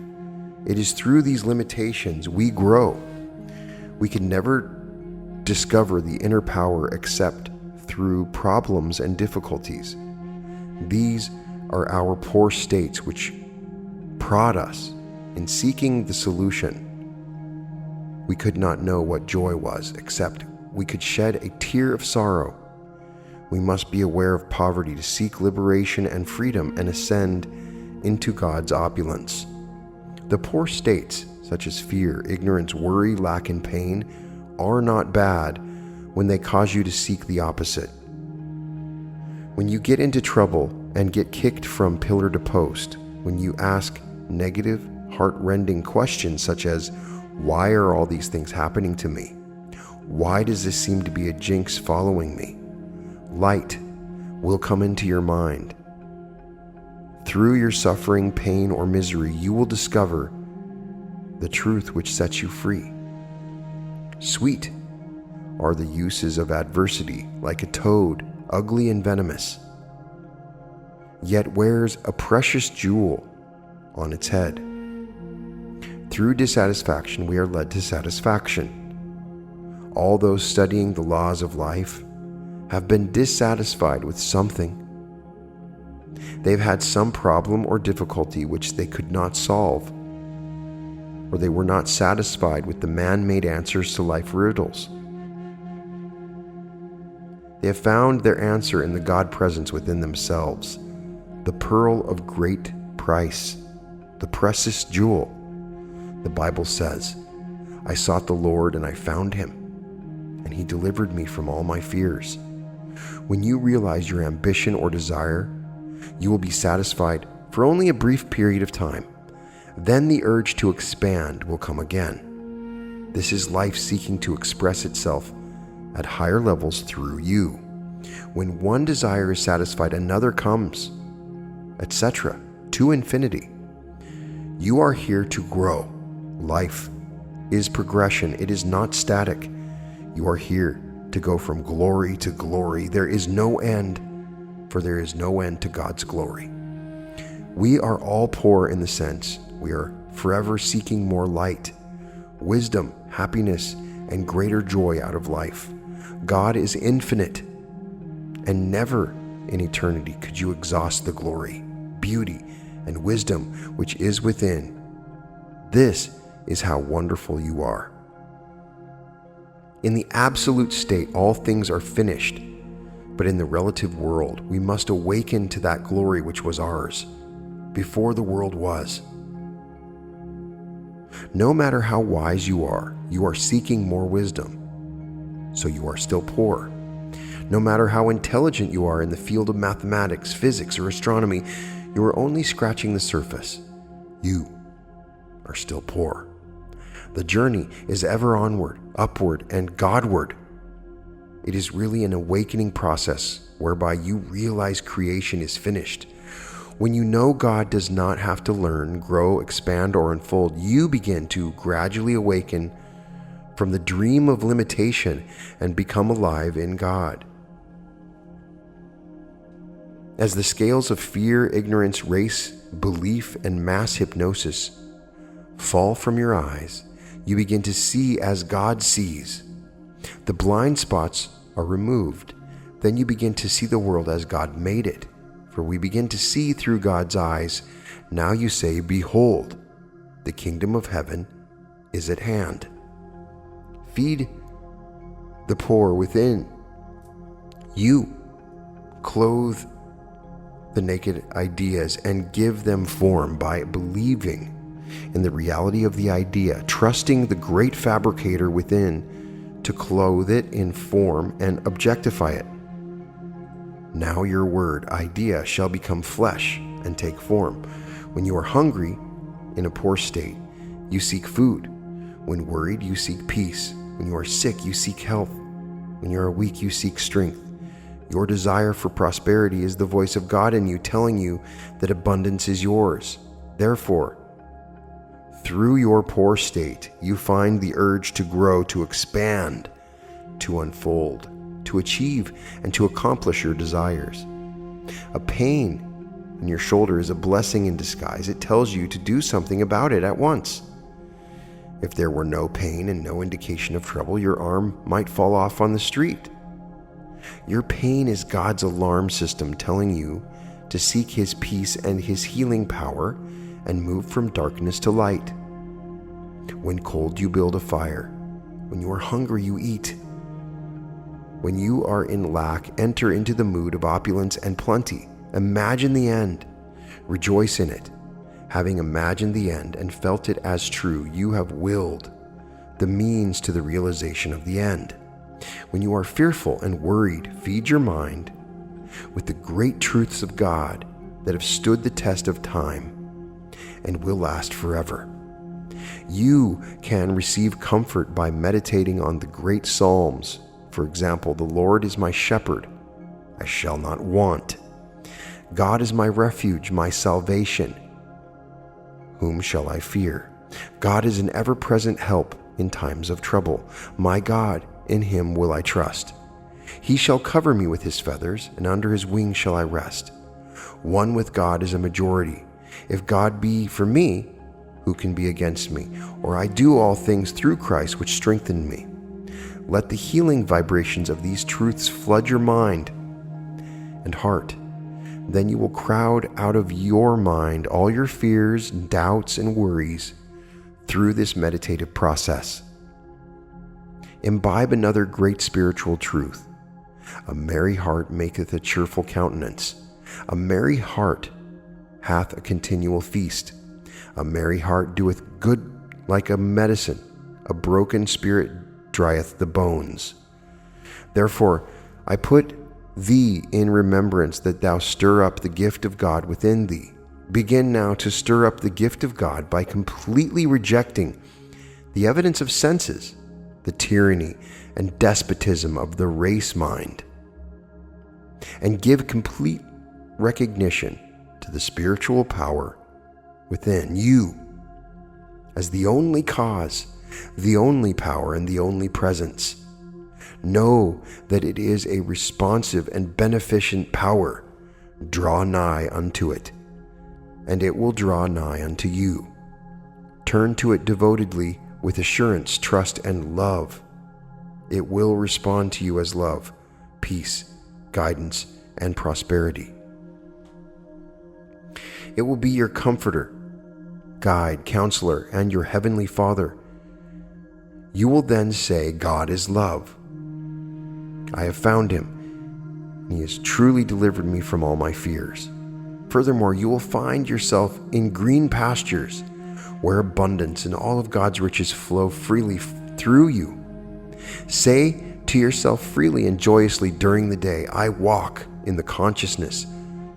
It is through these limitations we grow. We can never discover the inner power except through problems and difficulties. These are our poor states which prod us in seeking the solution. We could not know what joy was, except we could shed a tear of sorrow. We must be aware of poverty to seek liberation and freedom and ascend into God's opulence. The poor states, such as fear, ignorance, worry, lack, and pain, are not bad when they cause you to seek the opposite. When you get into trouble and get kicked from pillar to post, when you ask negative, heart-rending questions such as, why are all these things happening to me? Why does this seem to be a jinx following me? Light will come into your mind. Through your suffering, pain, or misery, you will discover the truth which sets you free. Sweet are the uses of adversity, like a toad, ugly and venomous, yet wears a precious jewel on its head. Through dissatisfaction, we are led to satisfaction. All those studying the laws of life have been dissatisfied with something. They've had some problem or difficulty which they could not solve, or they were not satisfied with the man-made answers to life riddles. They have found their answer in the God presence within themselves, the pearl of great price, the precious jewel. The Bible says, I sought the Lord and I found him, and he delivered me from all my fears. When you realize your ambition or desire, you will be satisfied for only a brief period of time. Then the urge to expand will come again. This is life seeking to express itself at higher levels through you. When one desire is satisfied, another comes, etc., to infinity. You are here to grow. Life is progression. It is not static. You are here to go from glory to glory. There is no end, for there is no end to God's glory. We are all poor in the sense we are forever seeking more light, wisdom, happiness, and greater joy out of life. God is infinite, and never in eternity could you exhaust the glory, beauty, and wisdom which is within. This is how wonderful you are. In the absolute state, all things are finished, but in the relative world, we must awaken to that glory which was ours before the world was. No matter how wise you are seeking more wisdom, so you are still poor. No matter how intelligent you are in the field of mathematics, physics, or astronomy, you are only scratching the surface. You are still poor. The journey is ever onward, upward, and Godward. It is really an awakening process whereby you realize creation is finished. When you know God does not have to learn, grow, expand, or unfold, you begin to gradually awaken from the dream of limitation and become alive in God. As the scales of fear, ignorance, race, belief, and mass hypnosis fall from your eyes, you begin to see as God sees. The blind spots are removed. Then you begin to see the world as God made it. For we begin to see through God's eyes. Now you say, behold, the kingdom of heaven is at hand. Feed the poor within. You clothe the naked ideas and give them form by believing in the reality of the idea, trusting the great fabricator within to clothe it in form and objectify it. Now your word, idea, shall become flesh and take form. When you are hungry, in a poor state, you seek food. When worried, you seek peace. When you are sick, you seek health. When you are weak, you seek strength. Your desire for prosperity is the voice of God in you, telling you that abundance is yours. Therefore, through your poor state, you find the urge to grow, to expand, to unfold, to achieve, and to accomplish your desires. A pain in your shoulder is a blessing in disguise. It tells you to do something about it at once. If there were no pain and no indication of trouble, your arm might fall off on the street. Your pain is God's alarm system telling you to seek His peace and His healing power and move from darkness to light. When cold, you build a fire. When you are hungry, you eat. When you are in lack, enter into the mood of opulence and plenty. Imagine the end. Rejoice in it. Having imagined the end and felt it as true, you have willed the means to the realization of the end. When you are fearful and worried, feed your mind with the great truths of God that have stood the test of time and will last forever. You can receive comfort by meditating on the great Psalms. For example, the Lord is my shepherd, I shall not want. God is my refuge, my salvation. Whom shall I fear? God is an ever-present help in times of trouble. My God, in Him will I trust. He shall cover me with His feathers, and under His wings shall I rest. One with God is a majority. If God be for me, who can be against me? Or I do all things through Christ, which strengthen me. Let the healing vibrations of these truths flood your mind and heart. Then you will crowd out of your mind all your fears, doubts, and worries through this meditative process. Imbibe another great spiritual truth. A merry heart maketh a cheerful countenance. A merry heart hath a continual feast. A merry heart doeth good like a medicine. A broken spirit drieth the bones. Therefore, I put thee in remembrance that thou stir up the gift of God within thee. Begin now to stir up the gift of God by completely rejecting the evidence of senses, the tyranny and despotism of the race mind, and give complete recognition to the spiritual power within you as the only cause, the only power, and the only presence. Know that it is a responsive and beneficent power. Draw nigh unto it, and it will draw nigh unto you. Turn to it devotedly with assurance, trust, and love. It will respond to you as love, peace, guidance, and prosperity. It will be your comforter, guide, counselor, and your heavenly Father. You will then say, God is love. I have found Him, and He has truly delivered me from all my fears. Furthermore, you will find yourself in green pastures, where abundance and all of God's riches flow freely through you. Say to yourself freely and joyously during the day, I walk in the consciousness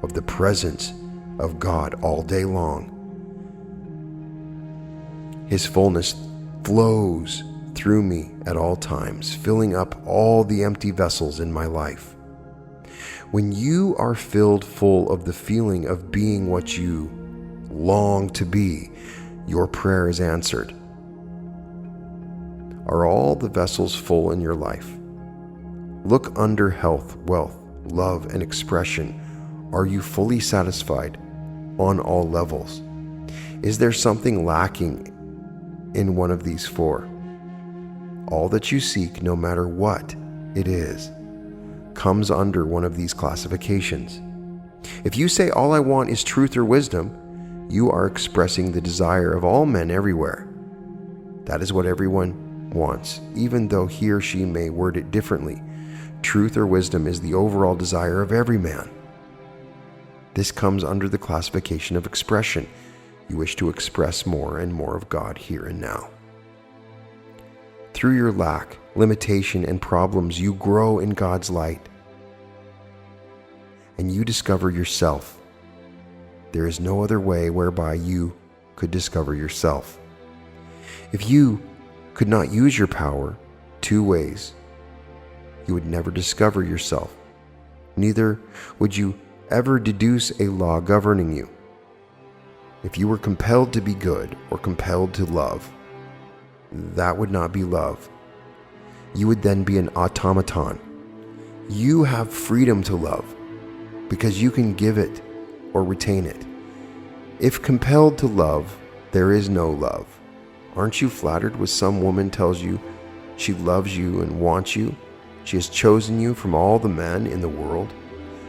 of the presence of God all day long. His fullness flows through me at all times, filling up all the empty vessels in my life. When you are filled full of the feeling of being what you long to be, your prayer is answered. Are all the vessels full in your life? Look under health, wealth, love, and expression. Are you fully satisfied on all levels? Is there something lacking in one of these four? All that you seek, no matter what it is, comes under one of these classifications. If you say all I want is truth or wisdom, you are expressing the desire of all men everywhere. That is what everyone wants, even though he or she may word it differently. Truth or wisdom is the overall desire of every man. This comes under the classification of expression. You wish to express more and more of God here and now. Through your lack, limitation, and problems, you grow in God's light, and you discover yourself. There is no other way whereby you could discover yourself. If you could not use your power two ways. You would never discover yourself. Neither would you ever deduce a law governing you. If you were compelled to be good or compelled to love, that would not be love. You would then be an automaton. You have freedom to love because you can give it or retain it. If compelled to love, there is no love. Aren't you flattered when some woman tells you she loves you and wants you? She has chosen you from all the men in the world.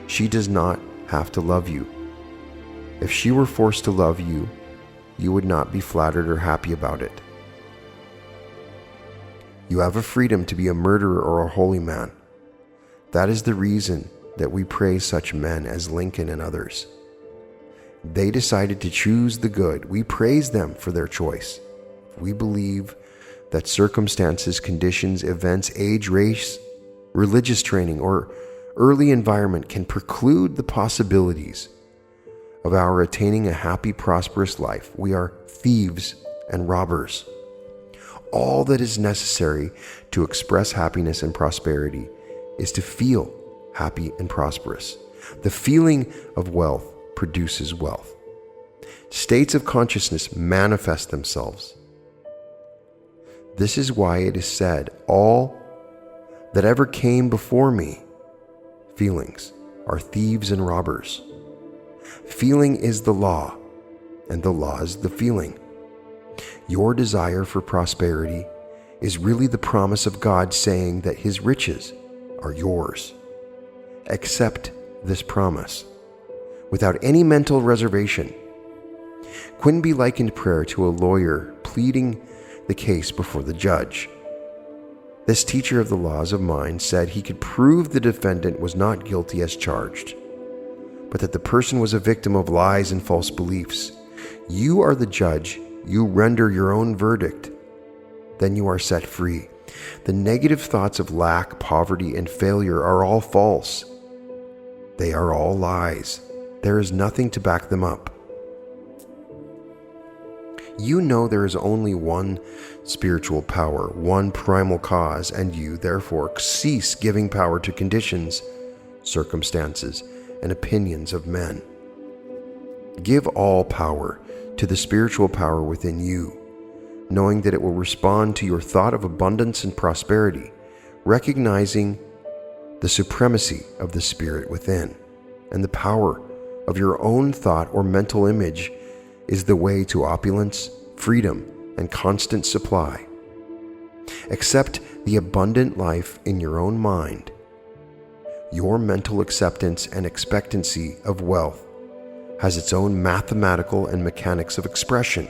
She does not have to love you. If she were forced to love you, you would not be flattered or happy about it. You have a freedom to be a murderer or a holy man. That is the reason that we praise such men as Lincoln and others. They decided to choose the good. We praise them for their choice. We believe that circumstances, conditions, events, age, race, religious training, or early environment can preclude the possibilities of our attaining a happy, prosperous life. We are thieves and robbers. All that is necessary to express happiness and prosperity is to feel happy and prosperous. The feeling of wealth produces wealth. States of consciousness manifest themselves. This is why it is said, all that ever came before me, feelings, are thieves and robbers. Feeling is the law, and the law is the feeling. Your desire for prosperity is really the promise of God saying that His riches are yours. Accept this promise without any mental reservation. Quinby likened prayer to a lawyer pleading the case before the judge. This teacher of the laws of mind said he could prove the defendant was not guilty as charged, but that the person was a victim of lies and false beliefs. You are the judge. You render your own verdict. Then you are set free. The negative thoughts of lack, poverty, and failure are all false. They are all lies. There is nothing to back them up. You know there is only one spiritual power, one primal cause, and you, therefore, cease giving power to conditions, circumstances, and opinions of men. Give all power to the spiritual power within you, knowing that it will respond to your thought of abundance and prosperity, recognizing the supremacy of the spirit within, and the power of your own thought or mental image is the way to opulence, freedom, and constant supply. Accept the abundant life in your own mind. Your mental acceptance and expectancy of wealth has its own mathematical and mechanics of expression.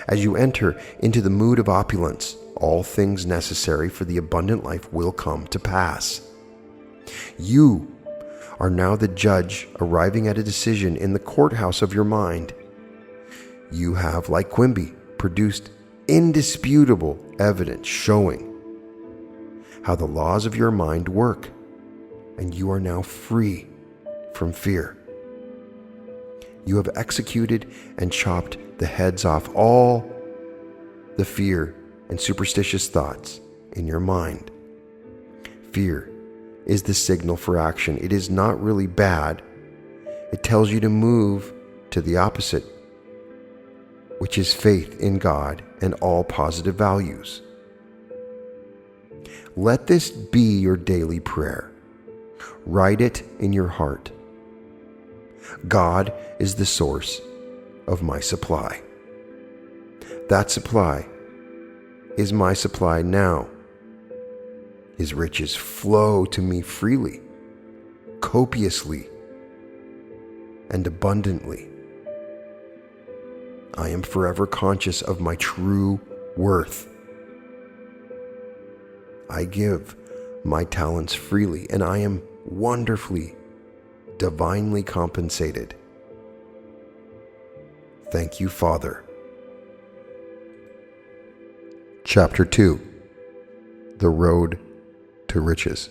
As you enter into the mood of opulence, all things necessary for the abundant life will come to pass. You are now the judge arriving at a decision in the courthouse of your mind. You have, like Quimby, produced indisputable evidence showing how the laws of your mind work, and you are now free from fear. You have executed and chopped the heads off all the fear and superstitious thoughts in your mind. Fear is the signal for action. It is not really bad. It tells you to move to the opposite, which is faith in God and all positive values. Let this be your daily prayer. Write it in your heart. God is the source of my supply. That supply is my supply now. His riches flow to me freely, copiously, and abundantly. I am forever conscious of my true worth. I give my talents freely, and I am wonderfully, divinely compensated. Thank you, Father. Chapter 2. The Road to Riches.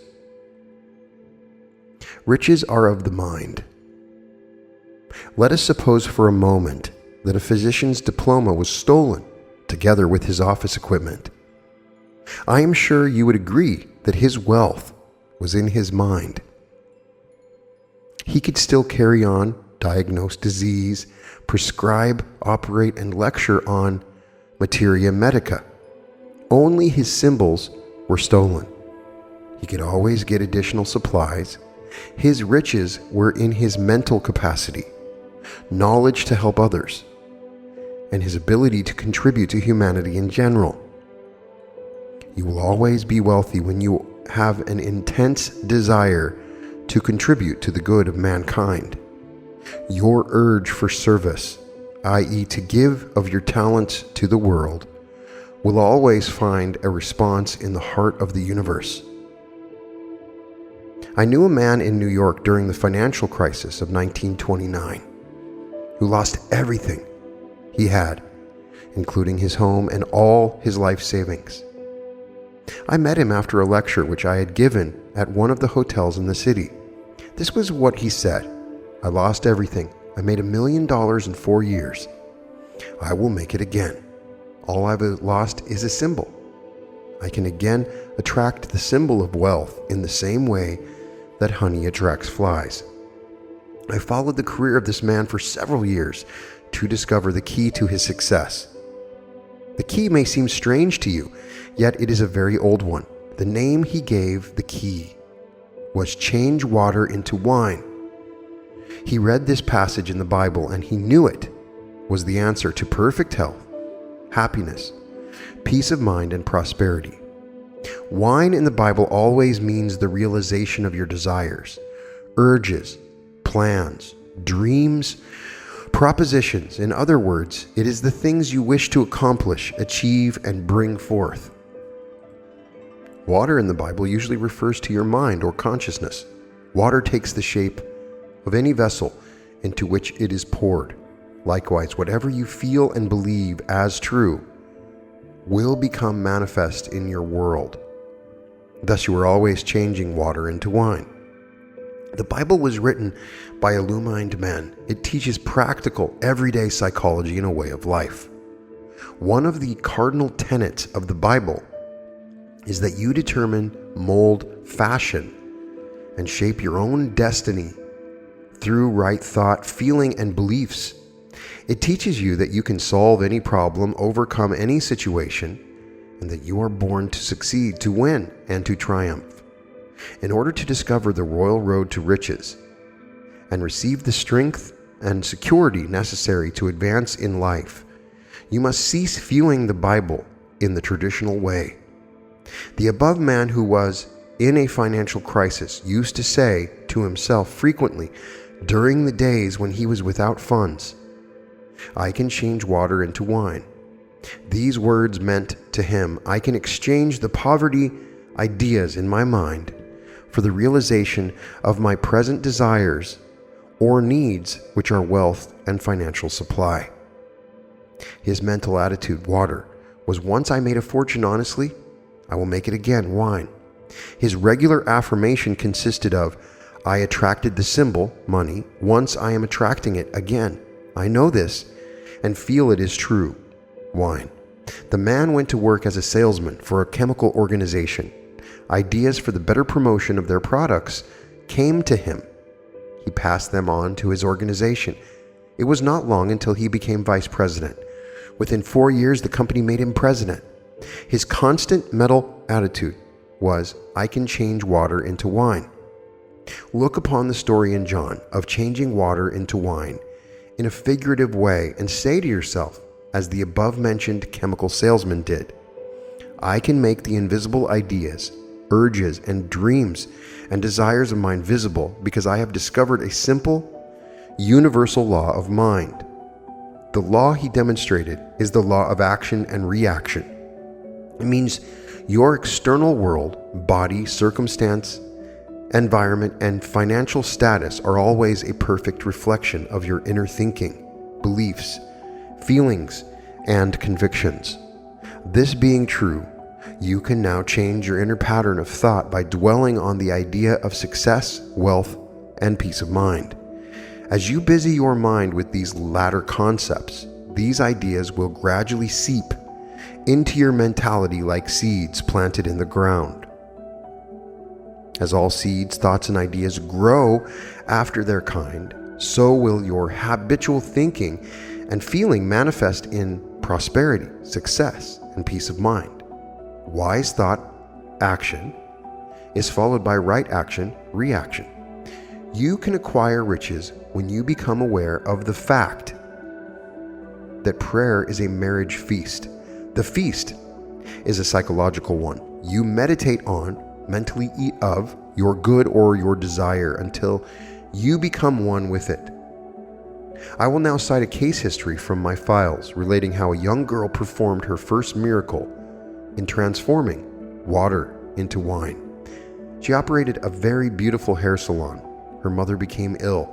Riches are of the mind. Let us suppose for a moment that a physician's diploma was stolen together with his office equipment. I am sure you would agree that his wealth was in his mind. He could still carry on, diagnose disease, prescribe, operate, and lecture on materia medica. Only his symbols were stolen. He could always get additional supplies. His riches were in his mental capacity, knowledge to help others, and his ability to contribute to humanity in general. You will always be wealthy when you have an intense desire to contribute to the good of mankind. Your urge for service, i.e., to give of your talents to the world, will always find a response in the heart of the universe. I knew a man in New York during the financial crisis of 1929 who lost everything he had, including his home and all his life savings. I met him after a lecture which I had given at one of the hotels in the city. This was what he said: "I lost everything. I made $1 million in 4 years. I will make it again. All I've lost is a symbol. I can again attract the symbol of wealth in the same way that honey attracts flies." I followed the career of this man for several years to discover the key to his success. The key may seem strange to you, yet it is a very old one. The name he gave the key was change water into wine. He read this passage in the Bible and he knew it was the answer to perfect health, happiness, peace of mind, and prosperity. Wine in the Bible always means the realization of your desires, urges, plans, dreams, propositions. In other words, it is the things you wish to accomplish, achieve, and bring forth. Water in the Bible usually refers to your mind or consciousness. Water takes the shape of any vessel into which it is poured. Likewise, whatever you feel and believe as true will become manifest in your world. Thus, you are always changing water into wine. The Bible was written by illumined men. It teaches practical, everyday psychology and a way of life. One of the cardinal tenets of the Bible is that you determine, mold, fashion, and shape your own destiny through right thought, feeling, and beliefs. It teaches you that you can solve any problem, overcome any situation, and that you are born to succeed, to win, and to triumph. In order to discover the royal road to riches and receive the strength and security necessary to advance in life, you must cease viewing the Bible in the traditional way. The above man, who was in a financial crisis, used to say to himself frequently during the days when he was without funds, "I can change water into wine." These words meant to him, I can exchange the poverty ideas in my mind for the realization of my present desires or needs, which are wealth and financial supply. His mental attitude, water, was, once I made a fortune honestly, I will make it again, wine. His regular affirmation consisted of, I attracted the symbol, money, once I am attracting it again. I know this and feel it is true, wine. The man went to work as a salesman for a chemical organization. Ideas for the better promotion of their products came to him. He passed them on to his organization. It was not long until he became vice president. Within 4 years, the company made him president. His constant mental attitude was, I can change water into wine. Look upon the story in John of changing water into wine in a figurative way and say to yourself, as the above-mentioned chemical salesman did, I can make the invisible ideas, urges, and dreams and desires of mine visible because I have discovered a simple, universal law of mind. The law he demonstrated is the law of action and reaction. It means your external world, body, circumstance, environment, and financial status are always a perfect reflection of your inner thinking, beliefs, feelings, and convictions. This being true, you can now change your inner pattern of thought by dwelling on the idea of success, wealth, and peace of mind. As you busy your mind with these latter concepts, these ideas will gradually seep into your mentality like seeds planted in the ground. As all seeds, thoughts, and ideas grow after their kind, so will your habitual thinking and feeling manifest in prosperity, success, and peace of mind. Wise thought, action, is followed by right action, reaction. You can acquire riches when you become aware of the fact that prayer is a marriage feast. The feast is a psychological one. You meditate on, mentally eat of, your good or your desire until you become one with it. I will now cite a case history from my files relating how a young girl performed her first miracle in transforming water into wine. She operated a very beautiful hair salon. Her mother became ill,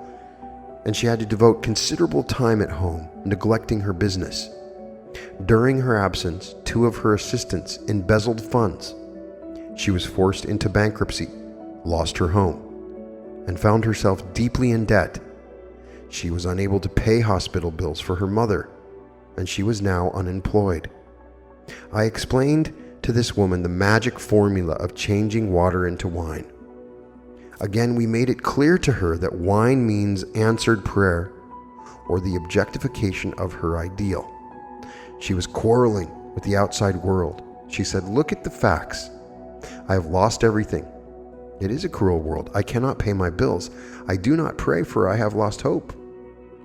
and she had to devote considerable time at home, neglecting her business. During her absence, 2 of her assistants embezzled funds. She was forced into bankruptcy, lost her home, and found herself deeply in debt. She was unable to pay hospital bills for her mother, and she was now unemployed. I explained to this woman the magic formula of changing water into wine. Again, we made it clear to her that wine means answered prayer or the objectification of her ideal. She was quarreling with the outside world. She said, "Look at the facts. I have lost everything. It is a cruel world. I cannot pay my bills. I do not pray, for I have lost hope."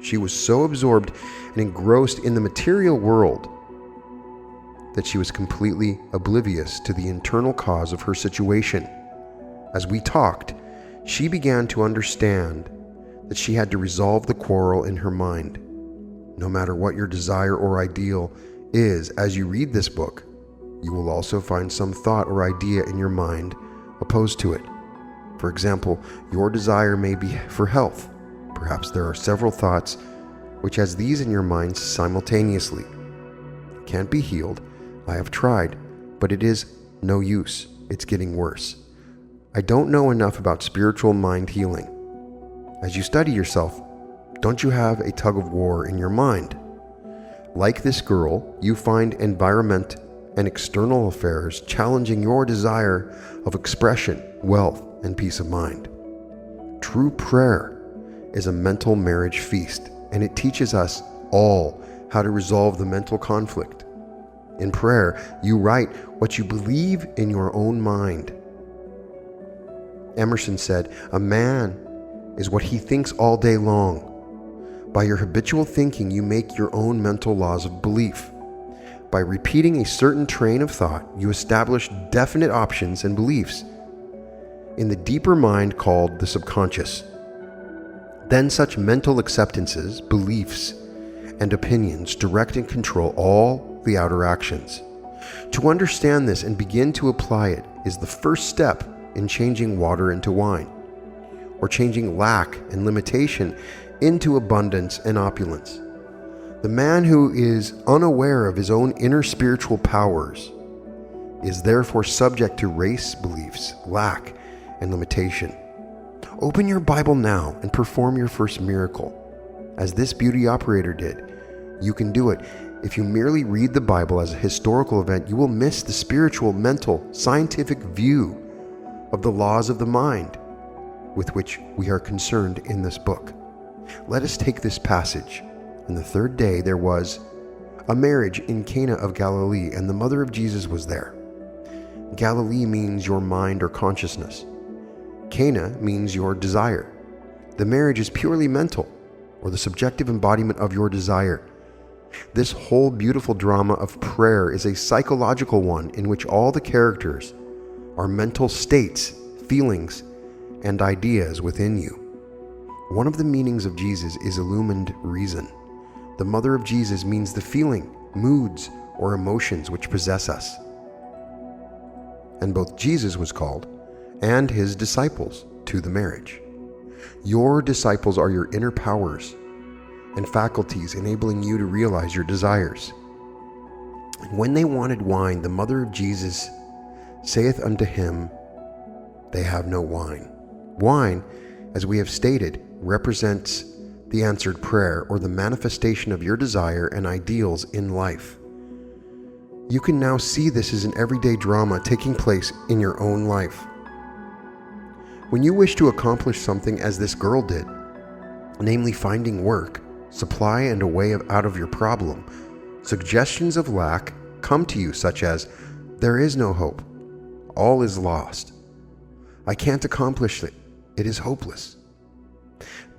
She was so absorbed and engrossed in the material world that she was completely oblivious to the internal cause of her situation. As we talked, she began to understand that she had to resolve the quarrel in her mind. No matter what your desire or ideal is, as you read this book, you will also find some thought or idea in your mind opposed to it. For example, your desire may be for health. Perhaps there are several thoughts which has these in your mind simultaneously. It can't be healed. I have tried, but it is no use. It's getting worse. I don't know enough about spiritual mind healing. As you study yourself, don't you have a tug of war in your mind? Like this girl, you find environment and external affairs challenging your desire of expression, wealth, and peace of mind. True prayer is a mental marriage feast, and it teaches us all how to resolve the mental conflict. In prayer, you write what you believe in your own mind. Emerson said, "A man is what he thinks all day long. By your habitual thinking, you make your own mental laws of belief. By repeating a certain train of thought, you establish definite options and beliefs in the deeper mind called the subconscious. Then such mental acceptances, beliefs, and opinions direct and control all the outer actions. To understand this and begin to apply it is the first step in changing water into wine, or changing lack and limitation into abundance and opulence. The man who is unaware of his own inner spiritual powers is therefore subject to race beliefs, lack, and limitation. Open your Bible now and perform your first miracle. As this beauty operator did, you can do it. If you merely read the Bible as a historical event, you will miss the spiritual, mental, scientific view of the laws of the mind with which we are concerned in this book. Let us take this passage. On the 3rd day there was a marriage in Cana of Galilee, and the mother of Jesus was there. Galilee means your mind or consciousness. Cana means your desire. The marriage is purely mental, or the subjective embodiment of your desire. This whole beautiful drama of prayer is a psychological one in which all the characters are mental states, feelings, and ideas within you. One of the meanings of Jesus is illumined reason. The mother of Jesus means the feeling, moods, or emotions which possess us. And both Jesus was called and his disciples to the marriage. Your disciples are your inner powers and faculties enabling you to realize your desires. And when they wanted wine, the mother of Jesus saith unto him, They have no wine. Wine, as we have stated, represents the answered prayer or the manifestation of your desire and ideals in life. You can now see this as an everyday drama taking place in your own life. When you wish to accomplish something as this girl did, namely finding work, supply and a way out of your problem, suggestions of lack come to you such as, there is no hope, all is lost, I can't accomplish it, it is hopeless.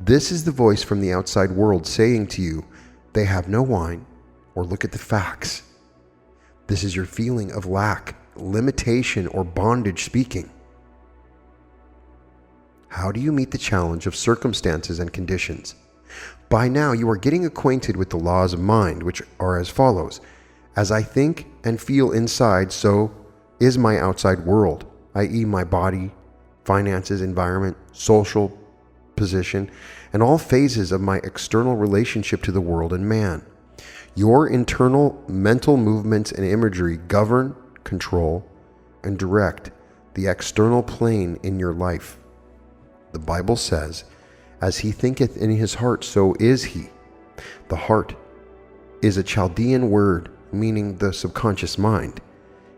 This is the voice from the outside world saying to you, they have no wine, or look at the facts. This is your feeling of lack, limitation, or bondage speaking. How do you meet the challenge of circumstances and conditions? By now you are getting acquainted with the laws of mind, which are as follows. As I think and feel inside, so is my outside world, i.e. my body, finances, environment, social position, and all phases of my external relationship to the world and man. Your internal mental movements and imagery govern, control, and direct the external plane in your life. The Bible says, as he thinketh in his heart, so is he. The heart is a Chaldean word meaning the subconscious mind.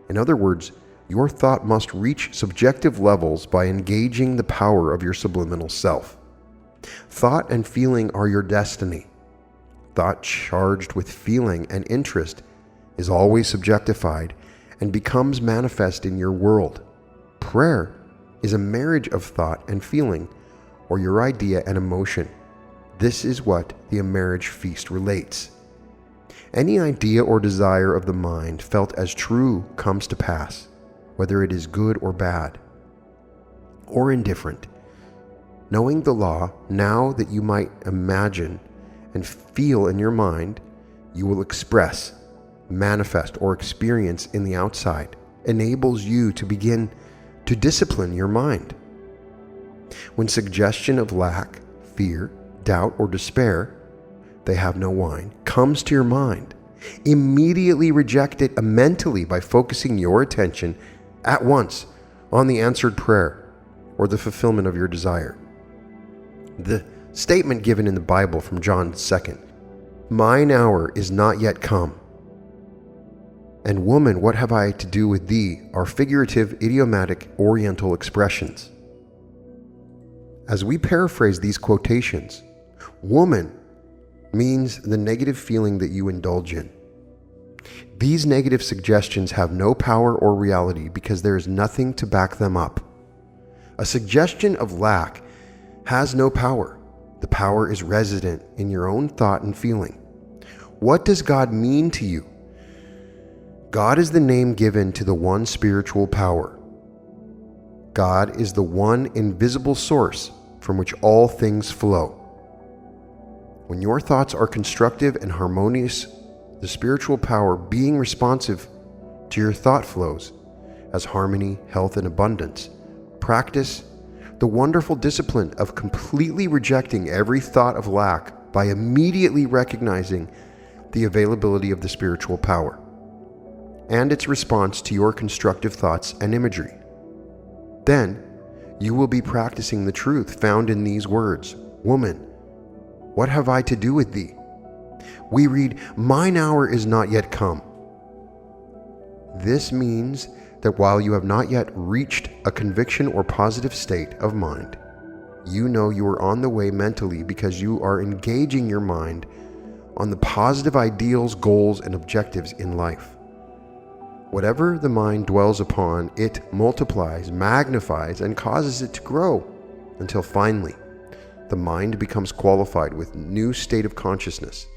In other words, your thought must reach subjective levels by engaging the power of your subliminal self. Thought and feeling are your destiny. Thought charged with feeling and interest is always subjectified and becomes manifest in your world. Prayer is a marriage of thought and feeling, or your idea and emotion. This is what the marriage feast relates. Any idea or desire of the mind felt as true comes to pass, whether it is good or bad, or indifferent. Knowing the law, now that you might imagine and feel in your mind, you will express, manifest, or experience in the outside, enables you to begin to discipline your mind. When suggestion of lack, fear, doubt, or despair, they have no wine, comes to your mind, immediately reject it mentally by focusing your attention at once on the answered prayer or the fulfillment of your desire. The statement given in the Bible from John 2, mine hour is not yet come, and woman, what have I to do with thee, are figurative, idiomatic, oriental expressions. As we paraphrase these quotations, woman means the negative feeling that you indulge in. These negative suggestions have no power or reality because there is nothing to back them up. A suggestion of lack has no power. The power is resident in your own thought and feeling. What does God mean to you? God is the name given to the one spiritual power. God is the one invisible source from which all things flow. When your thoughts are constructive and harmonious, the spiritual power being responsive to your thought flows as harmony, health, and abundance. Practice the wonderful discipline of completely rejecting every thought of lack by immediately recognizing the availability of the spiritual power and its response to your constructive thoughts and imagery. Then you will be practicing the truth found in these words, woman, what have I to do with thee? We read, mine hour is not yet come. This means that while you have not yet reached a conviction or positive state of mind, you know you are on the way mentally because you are engaging your mind on the positive ideals, goals, and objectives in life. Whatever the mind dwells upon, it multiplies, magnifies, and causes it to grow until finally the mind becomes qualified with new state of consciousness.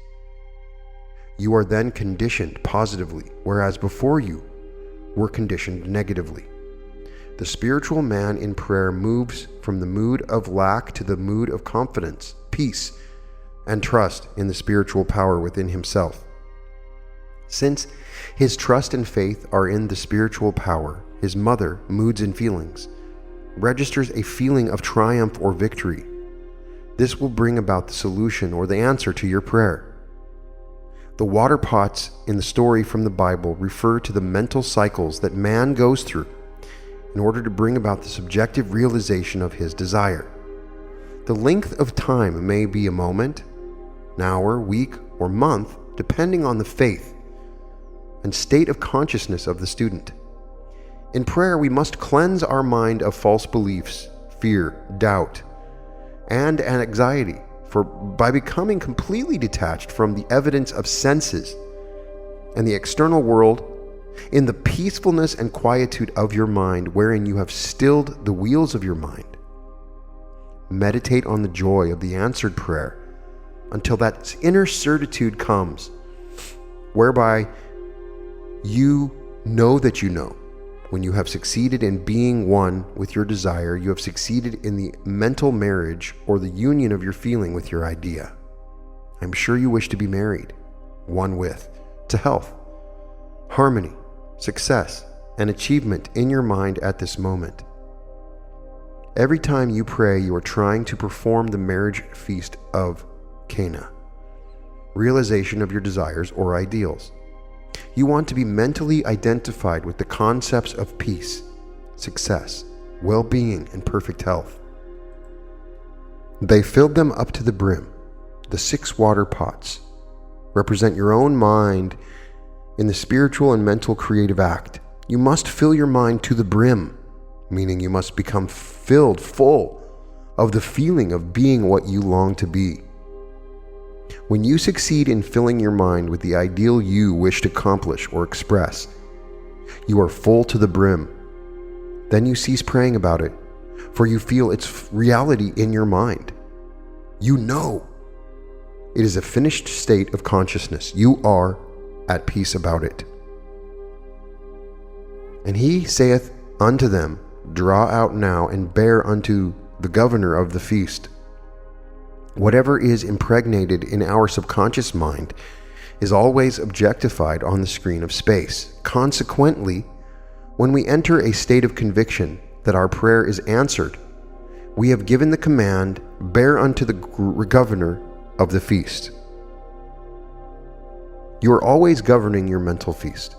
You are then conditioned positively, whereas before you were conditioned negatively. The spiritual man in prayer moves from the mood of lack to the mood of confidence, peace, and trust in the spiritual power within himself. Since his trust and faith are in the spiritual power, his mother, moods and feelings, registers a feeling of triumph or victory. This will bring about the solution or the answer to your prayer. The water pots in the story from the Bible refer to the mental cycles that man goes through in order to bring about the subjective realization of his desire. The length of time may be a moment, an hour, week, or month, depending on the faith and state of consciousness of the student. In prayer, we must cleanse our mind of false beliefs, fear, doubt, and anxiety, for by becoming completely detached from the evidence of senses and the external world, in the peacefulness and quietude of your mind, wherein you have stilled the wheels of your mind, meditate on the joy of the answered prayer until that inner certitude comes, whereby you know that you know. When you have succeeded in being one with your desire, you have succeeded in the mental marriage or the union of your feeling with your idea. I'm sure you wish to be married, one with, to health, harmony, success, and achievement in your mind at this moment. Every time you pray, you are trying to perform the marriage feast of Cana, realization of your desires or ideals. You want to be mentally identified with the concepts of peace, success, well-being, and perfect health. They filled them up to the brim. The 6 water pots represent your own mind in the spiritual and mental creative act. You must fill your mind to the brim, meaning you must become filled full of the feeling of being what you long to be. When you succeed in filling your mind with the ideal you wish to accomplish or express, you are full to the brim. Then you cease praying about it, for you feel its reality in your mind. You know it is a finished state of consciousness. You are at peace about it. And he saith unto them, Draw out now and bear unto the governor of the feast. Whatever is impregnated in our subconscious mind is always objectified on the screen of space. Consequently, when we enter a state of conviction that our prayer is answered, we have given the command, Bear unto the governor of the feast. You are always governing your mental feast.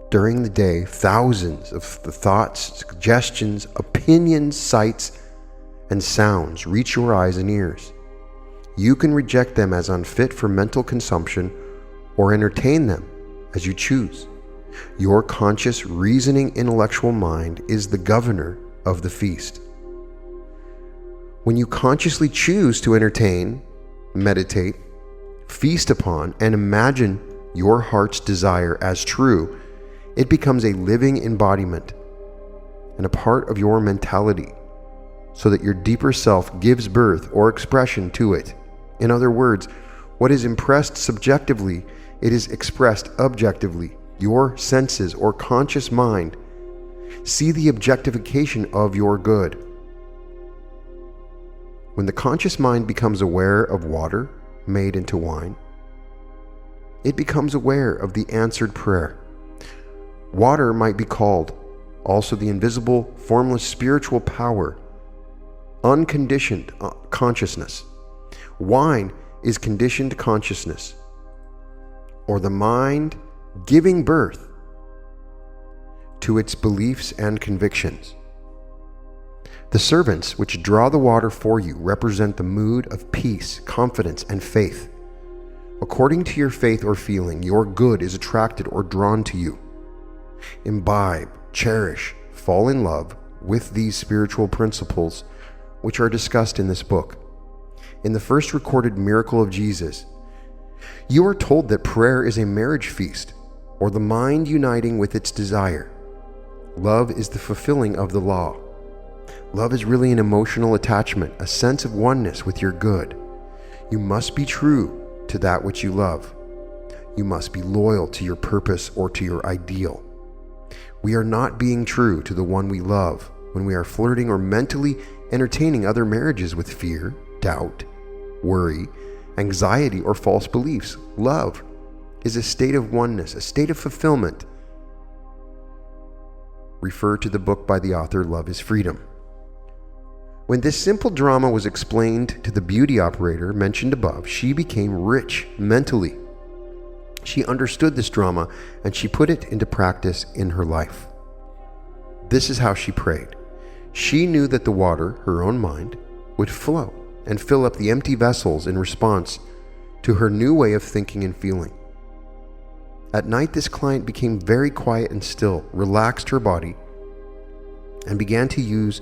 During the day, thousands of the thoughts, suggestions, opinions, sights, and sounds reach your eyes and ears. You can reject them as unfit for mental consumption or entertain them as you choose. Your conscious, reasoning, intellectual mind is the governor of the feast. When you consciously choose to entertain, meditate, feast upon, and imagine your heart's desire as true, it becomes a living embodiment and a part of your mentality, so that your deeper self gives birth or expression to it. In other words, what is impressed subjectively, it is expressed objectively. Your senses or conscious mind see the objectification of your good. When the conscious mind becomes aware of water made into wine, it becomes aware of the answered prayer. Water might be called also the invisible, formless spiritual power, unconditioned consciousness. Wine is conditioned consciousness, or the mind giving birth to its beliefs and convictions. The servants which draw the water for you represent the mood of peace, confidence, and faith. According to your faith or feeling, your good is attracted or drawn to you. Imbibe, cherish, fall in love with these spiritual principles which are discussed in this book. In the first recorded miracle of Jesus, you are told that prayer is a marriage feast, or the mind uniting with its desire. Love is the fulfilling of the law. Love is really an emotional attachment, a sense of oneness with your good. You must be true to that which you love. You must be loyal to your purpose or to your ideal. We are not being true to the one we love when we are flirting or mentally entertaining other marriages with fear, doubt, worry, anxiety, or false beliefs. Love is a state of oneness, a state of fulfillment. Refer to the book by the author, Love is Freedom. When this simple drama was explained to the beauty operator mentioned above, she became rich mentally. She understood this drama and she put it into practice in her life. This is how she prayed. She knew that the water, her own mind, would flow and fill up the empty vessels in response to her new way of thinking and feeling. At night, this client became very quiet and still, relaxed her body, and began to use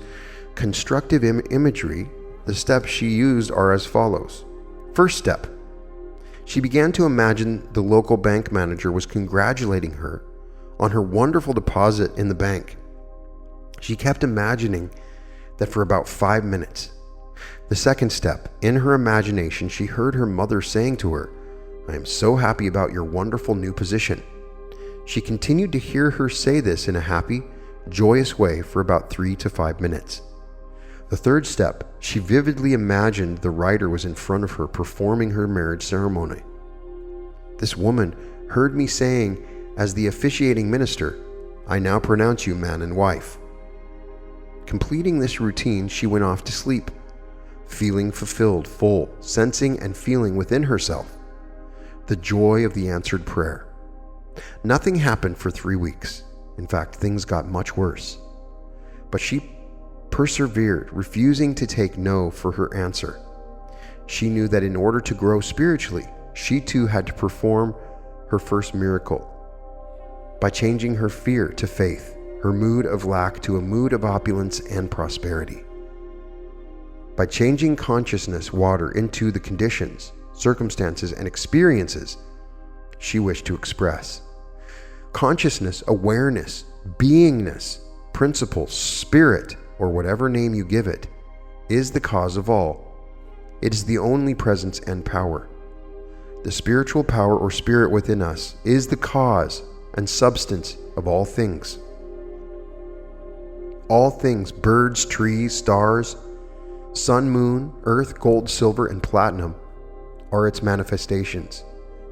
constructive imagery. The steps she used are as follows. First step, she began to imagine the local bank manager was congratulating her on her wonderful deposit in the bank. She kept imagining that for about 5 minutes. The second step, in her imagination, she heard her mother saying to her, "I am so happy about your wonderful new position." She continued to hear her say this in a happy, joyous way for about 3 to 5 minutes. The third step, she vividly imagined the writer was in front of her performing her marriage ceremony. This woman heard me saying, as the officiating minister, "I now pronounce you man and wife." Completing this routine, she went off to sleep, feeling fulfilled, full, sensing and feeling within herself the joy of the answered prayer. Nothing happened for 3 weeks. In fact, things got much worse. But she persevered, refusing to take no for her answer. She knew that in order to grow spiritually, she too had to perform her first miracle by changing her fear to faith, her mood of lack to a mood of opulence and prosperity. By changing consciousness water into the conditions, circumstances, and experiences she wished to express. Consciousness, awareness, beingness, principle, spirit, or whatever name you give it, is the cause of all. It is the only presence and power. The spiritual power or spirit within us is the cause and substance of all things. All things, birds, trees, stars, sun, moon, earth, gold, silver, and platinum, are its manifestations.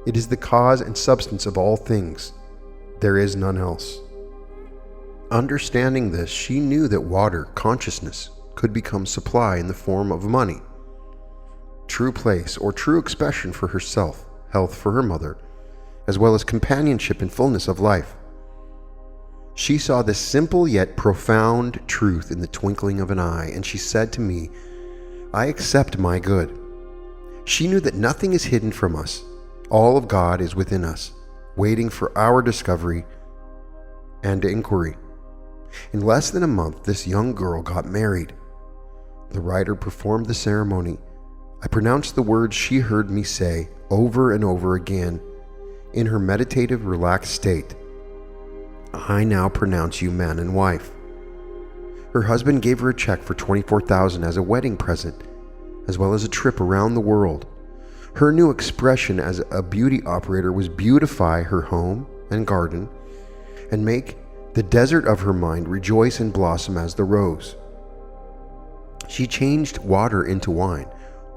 It is the cause and substance of all things. There is none else. Understanding this, she knew that water, consciousness, could become supply in the form of money, true place or true expression for herself, health for her mother, as well as companionship and fullness of life. She saw this simple yet profound truth in the twinkling of an eye, and she said to me, "I accept my good." She knew that nothing is hidden from us. All of God is within us, waiting for our discovery and inquiry. In less than a month, this young girl got married. The writer performed the ceremony. I pronounced the words she heard me say over and over again in her meditative, relaxed state. "I now pronounce you man and wife." Her husband gave her a check for $24,000 as a wedding present, as well as a trip around the world. Her new expression as a beauty operator was beautify her home and garden and make the desert of her mind rejoice and blossom as the rose. She changed water into wine.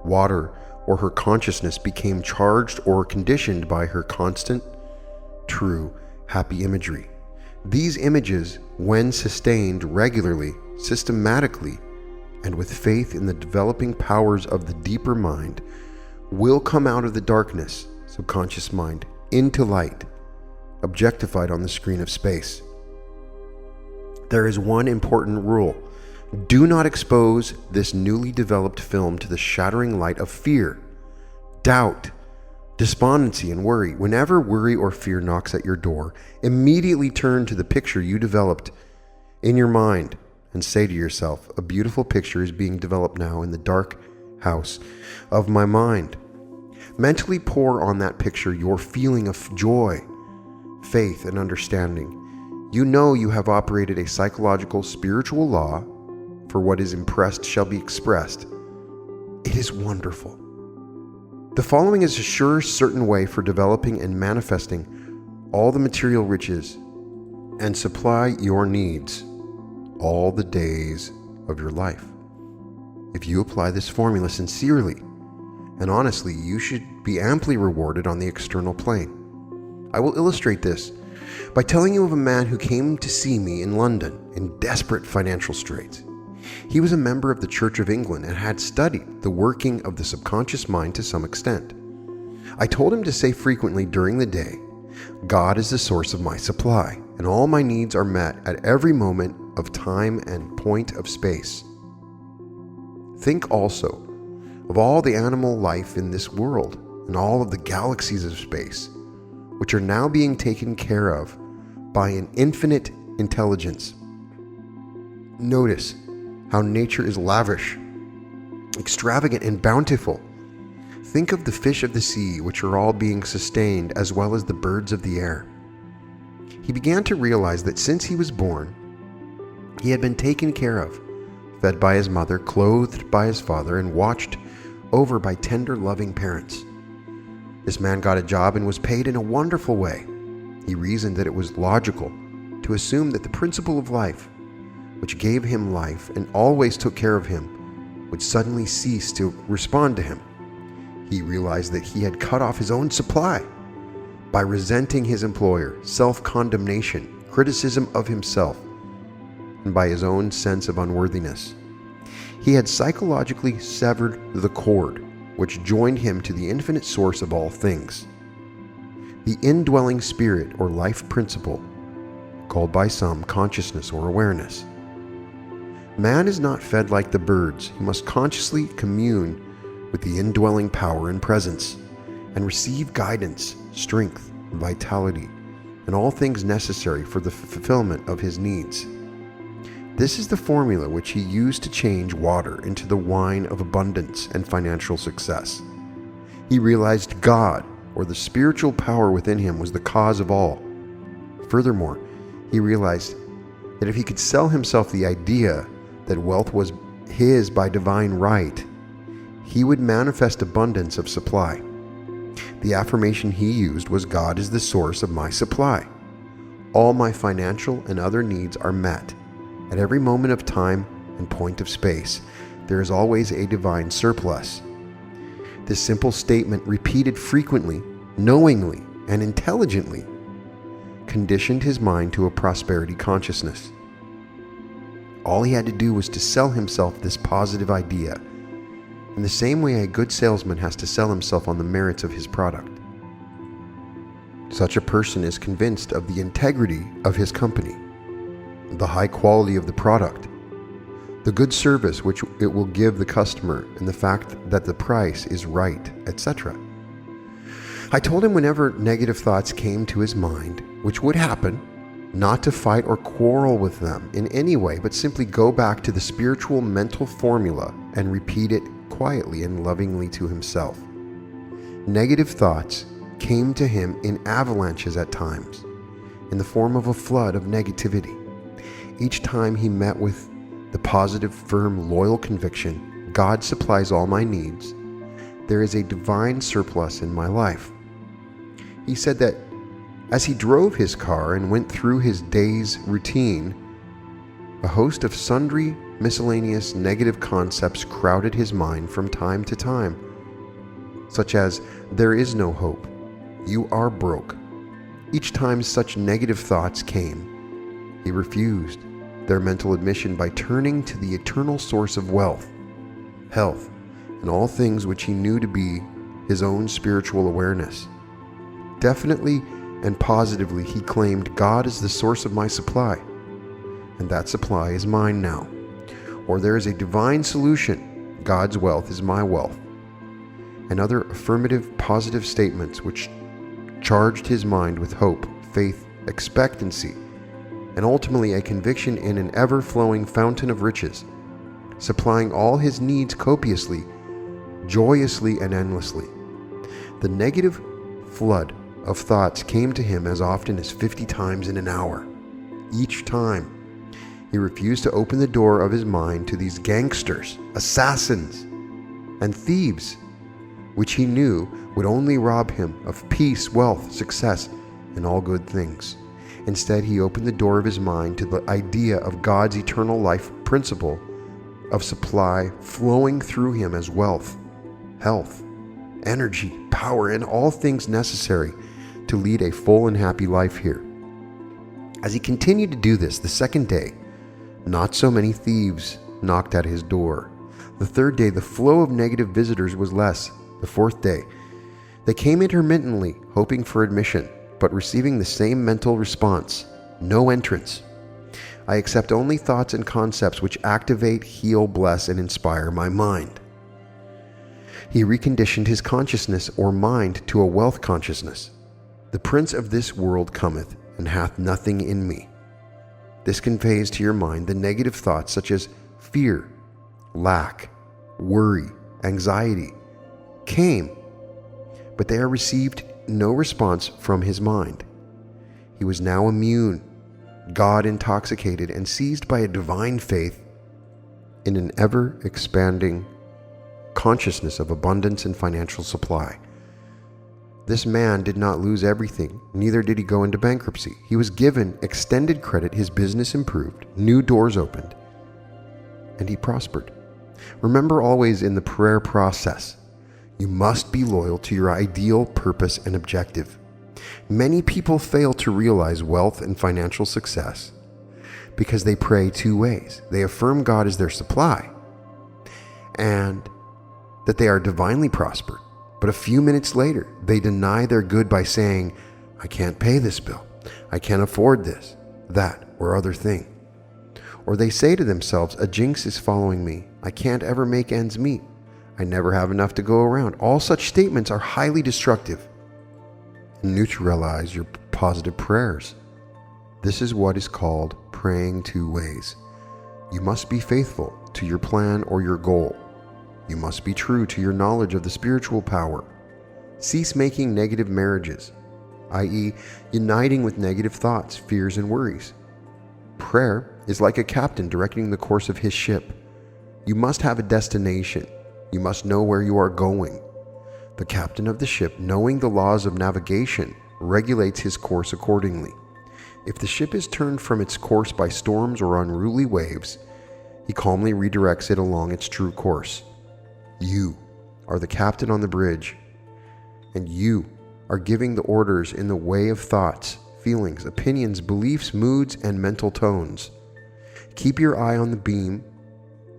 Water, or her consciousness, became charged or conditioned by her constant, true, happy imagery. These images, when sustained regularly, systematically, and with faith in the developing powers of the deeper mind, will come out of the darkness, subconscious mind, into light, objectified on the screen of space. There is one important rule. Do not expose this newly developed film to the shattering light of fear, doubt, despondency, and worry. Whenever worry or fear knocks at your door, immediately turn to the picture you developed in your mind and say to yourself, "A beautiful picture is being developed now in the dark house of my mind." Mentally pour on that picture your feeling of joy, faith, and understanding. You know you have operated a psychological, spiritual law, for what is impressed shall be expressed. It is wonderful. The following is a sure, certain way for developing and manifesting all the material riches and supply your needs all the days of your life. If you apply this formula sincerely and honestly, you should be amply rewarded on the external plane. I will illustrate this by telling you of a man who came to see me in London in desperate financial straits. He was a member of the Church of England and had studied the working of the subconscious mind to some extent. I told him to say frequently during the day, "God is the source of my supply, and all my needs are met at every moment of time and point of space." Think also of all the animal life in this world and all of the galaxies of space. which are now being taken care of by an infinite intelligence. Notice how nature is lavish, extravagant, and bountiful. Think of the fish of the sea, which are all being sustained, as well as the birds of the air. He began to realize that since he was born, he had been taken care of, fed by his mother, clothed by his father, and watched over by tender, loving parents. This man got a job and was paid in a wonderful way. He reasoned that it was logical to assume that the principle of life, which gave him life and always took care of him, would suddenly cease to respond to him. He realized that he had cut off his own supply by resenting his employer, self-condemnation, criticism of himself, and by his own sense of unworthiness. He had psychologically severed the cord which joined him to the infinite source of all things. The indwelling spirit or life principle, called by some consciousness or awareness. Man is not fed like the birds. He must consciously commune with the indwelling power and presence, and receive guidance, strength, vitality, and all things necessary for the fulfillment of his needs. This is the formula which he used to change water into the wine of abundance and financial success. He realized God, or the spiritual power within him, was the cause of all. Furthermore, he realized that if he could sell himself the idea that wealth was his by divine right, he would manifest abundance of supply. The affirmation he used was, "God is the source of my supply. All my financial and other needs are met. At every moment of time and point of space, there is always a divine surplus." This simple statement, repeated frequently, knowingly, and intelligently, conditioned his mind to a prosperity consciousness. All he had to do was to sell himself this positive idea, in the same way a good salesman has to sell himself on the merits of his product. Such a person is convinced of the integrity of his company, the high quality of the product, the good service which it will give the customer, and the fact that the price is right, etc. I told him whenever negative thoughts came to his mind, which would happen, not to fight or quarrel with them in any way, but simply go back to the spiritual mental formula and repeat it quietly and lovingly to himself. Negative thoughts came to him in avalanches at times, in the form of a flood of negativity. Each time he met with the positive, firm, loyal conviction, "God supplies all my needs. There is a divine surplus in my life." He said that as he drove his car and went through his day's routine, a host of sundry miscellaneous negative concepts crowded his mind from time to time, such as, "There is no hope," "You are broke." Each time such negative thoughts came, he refused their mental admission by turning to the eternal source of wealth, health, and all things which he knew to be his own spiritual awareness. Definitely and positively he claimed, "God is the source of my supply, and that supply is mine now." Or, "There is a divine solution. God's wealth is my wealth." And other affirmative, positive statements which charged his mind with hope, faith, expectancy, and ultimately a conviction in an ever-flowing fountain of riches, supplying all his needs copiously, joyously, and endlessly. The negative flood of thoughts came to him as often as 50 times in an hour. Each time, he refused to open the door of his mind to these gangsters, assassins, and thieves, which he knew would only rob him of peace, wealth, success, and all good things. Instead, he opened the door of his mind to the idea of God's eternal life principle of supply flowing through him as wealth, health, energy, power, and all things necessary to lead a full and happy life here. As he continued to do this, the second day, not so many thieves knocked at his door. The third day, the flow of negative visitors was less. The fourth day, they came intermittently, hoping for admission, but receiving the same mental response: no entrance. I accept only thoughts and concepts which activate, heal, bless, and inspire my mind. He reconditioned his consciousness or mind to a wealth consciousness. The prince of this world cometh, and hath nothing in me. This conveys to your mind the negative thoughts such as fear, lack, worry, anxiety, came, but they are received no response from his mind. He was now immune, God intoxicated, and seized by a divine faith in an ever-expanding consciousness of abundance and financial supply. This man did not lose everything, neither did he go into bankruptcy. He was given extended credit, his business improved, new doors opened, and he prospered. Remember always in the prayer process, you must be loyal to your ideal purpose and objective. Many people fail to realize wealth and financial success because they pray two ways. They affirm God is their supply and that they are divinely prospered. But a few minutes later, they deny their good by saying, I can't pay this bill. I can't afford this, that, or other thing. Or they say to themselves, a jinx is following me. I can't ever make ends meet. I never have enough to go around. All such statements are highly destructive and neutralize your positive prayers. This is what is called praying two ways. You must be faithful to your plan or your goal. You must be true to your knowledge of the spiritual power. Cease making negative marriages, i.e., uniting with negative thoughts, fears, and worries. Prayer is like a captain directing the course of his ship. You must have a destination. You must know where you are going. The captain of the ship, knowing the laws of navigation, regulates his course accordingly. If the ship is turned from its course by storms or unruly waves, he calmly redirects it along its true course. You are the captain on the bridge, and you are giving the orders in the way of thoughts, feelings, opinions, beliefs, moods, and mental tones. Keep your eye on the beam.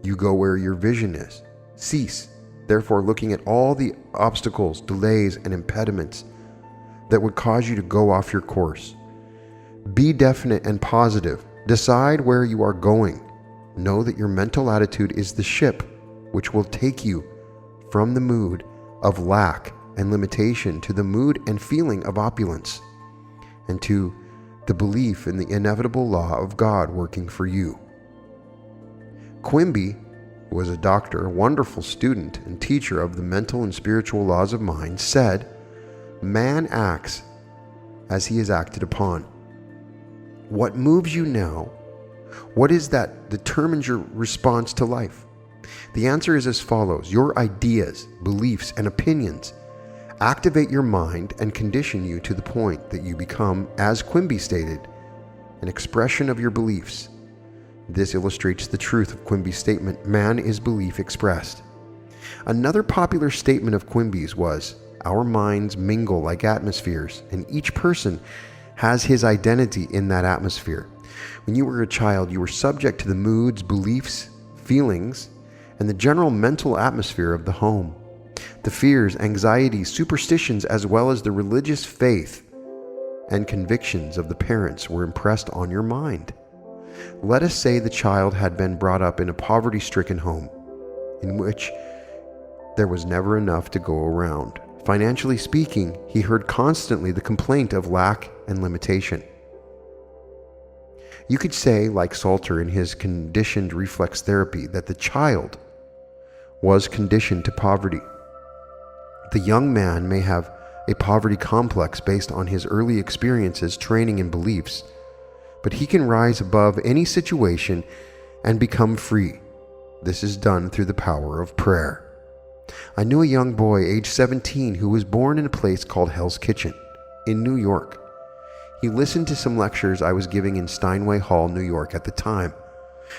You go where your vision is. Cease, therefore, looking at all the obstacles, delays, and impediments that would cause you to go off your course. Be definite and positive. Decide where you are going. Know that your mental attitude is the ship which will take you from the mood of lack and limitation to the mood and feeling of opulence, and to the belief in the inevitable law of God working for you. Quimby, who was a doctor, a wonderful student and teacher of the mental and spiritual laws of mind, said, "Man acts as he is acted upon." What moves you now? What is that determines your response to life? The answer is as follows. Your ideas, beliefs, and opinions activate your mind and condition you to the point that you become, as Quimby stated, an expression of your beliefs. This illustrates the truth of Quimby's statement, man is belief expressed. Another popular statement of Quimby's was, our minds mingle like atmospheres, and each person has his identity in that atmosphere. When you were a child, you were subject to the moods, beliefs, feelings, and the general mental atmosphere of the home. The fears, anxieties, superstitions, as well as the religious faith and convictions of the parents were impressed on your mind. Let us say the child had been brought up in a poverty-stricken home, in which there was never enough to go around. Financially speaking, he heard constantly the complaint of lack and limitation. You could say, like Salter in his conditioned reflex therapy, that the child was conditioned to poverty. The young man may have a poverty complex based on his early experiences, training, and beliefs, but he can rise above any situation and become free. This is done through the power of prayer. I knew a young boy, age 17, who was born in a place called Hell's Kitchen in New York. He listened to some lectures I was giving in Steinway Hall, New York at the time.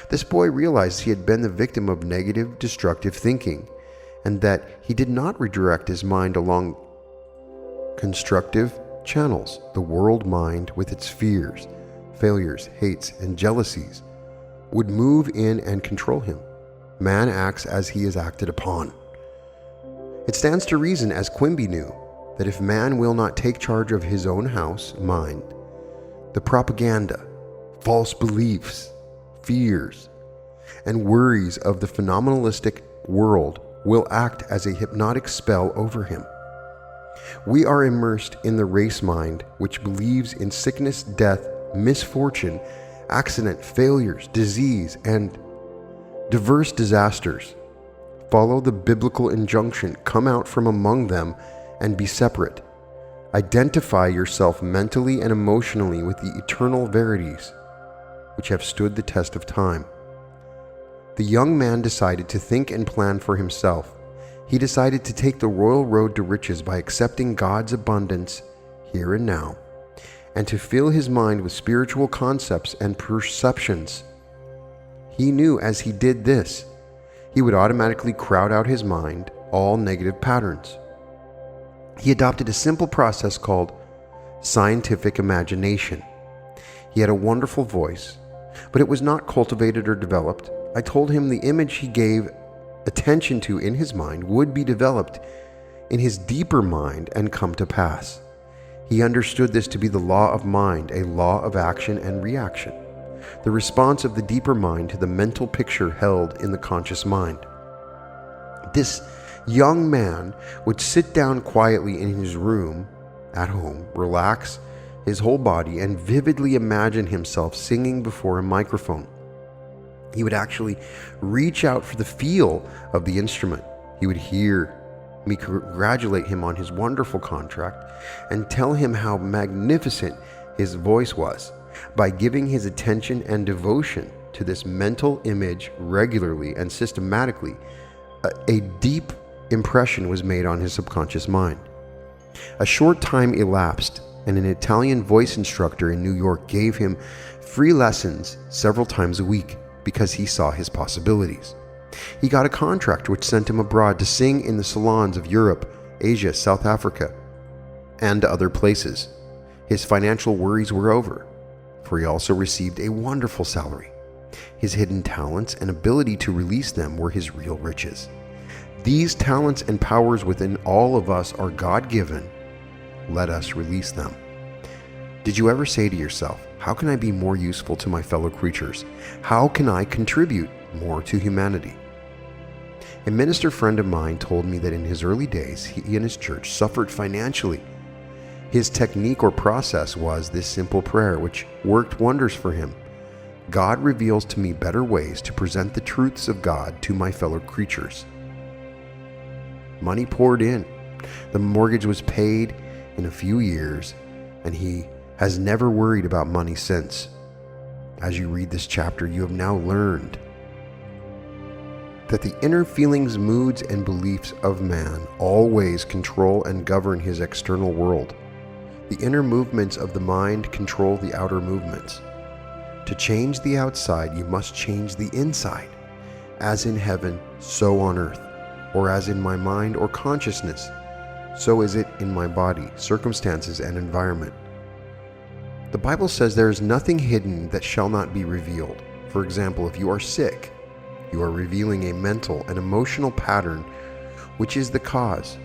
This boy realized he had been the victim of negative, destructive thinking, and that he did not redirect his mind along constructive channels. The world mind, with its fears, failures, hates, and jealousies, would move in and control him. Man acts as he is acted upon. It stands to reason, as Quimby knew, that if man will not take charge of his own house, mind, the propaganda, false beliefs, fears, and worries of the phenomenalistic world will act as a hypnotic spell over him. We are immersed in the race mind, which believes in sickness, death, misfortune, accident, failures, disease, and diverse disasters. Follow the biblical injunction, come out from among them and be separate. Identify yourself mentally and emotionally with the eternal verities which have stood the test of time. The young man decided to think and plan for himself. He decided to take the royal road to riches by accepting God's abundance here and now, and to fill his mind with spiritual concepts and perceptions. He knew as he did this, he would automatically crowd out his mind all negative patterns. He adopted a simple process called scientific imagination. He had a wonderful voice, but it was not cultivated or developed. I told him the image he gave attention to in his mind would be developed in his deeper mind and come to pass. He understood this to be the law of mind, a law of action and reaction, the response of the deeper mind to the mental picture held in the conscious mind. This young man would sit down quietly in his room at home, relax his whole body, and vividly imagine himself singing before a microphone. He would actually reach out for the feel of the instrument. He would hear me congratulate him on his wonderful contract and tell him how magnificent his voice was. By giving his attention and devotion to this mental image regularly and systematically, a deep impression was made on his subconscious mind. A short time elapsed, and an Italian voice instructor in New York gave him free lessons several times a week because he saw his possibilities. He got a contract which sent him abroad to sing in the salons of Europe, Asia, South Africa, and other places. His financial worries were over, for he also received a wonderful salary. His hidden talents and ability to release them were his real riches. These talents and powers within all of us are God-given. Let us release them. Did you ever say to yourself, how can I be more useful to my fellow creatures? How can I contribute more to humanity? A minister friend of mine told me that in his early days, he and his church suffered financially. His technique or process was this simple prayer, which worked wonders for him. God reveals to me better ways to present the truths of God to my fellow creatures. Money poured in. The mortgage was paid in a few years, and he has never worried about money since. As you read this chapter, you have now learned that the inner feelings, moods, and beliefs of man always control and govern his external world. The inner movements of the mind control the outer movements. To change the outside, you must change the inside. As in heaven, so on earth, or as in my mind or consciousness, so is it in my body, circumstances, and environment. The Bible says there is nothing hidden that shall not be revealed. For example, if you are sick, you are revealing a mental and emotional pattern which is the cause.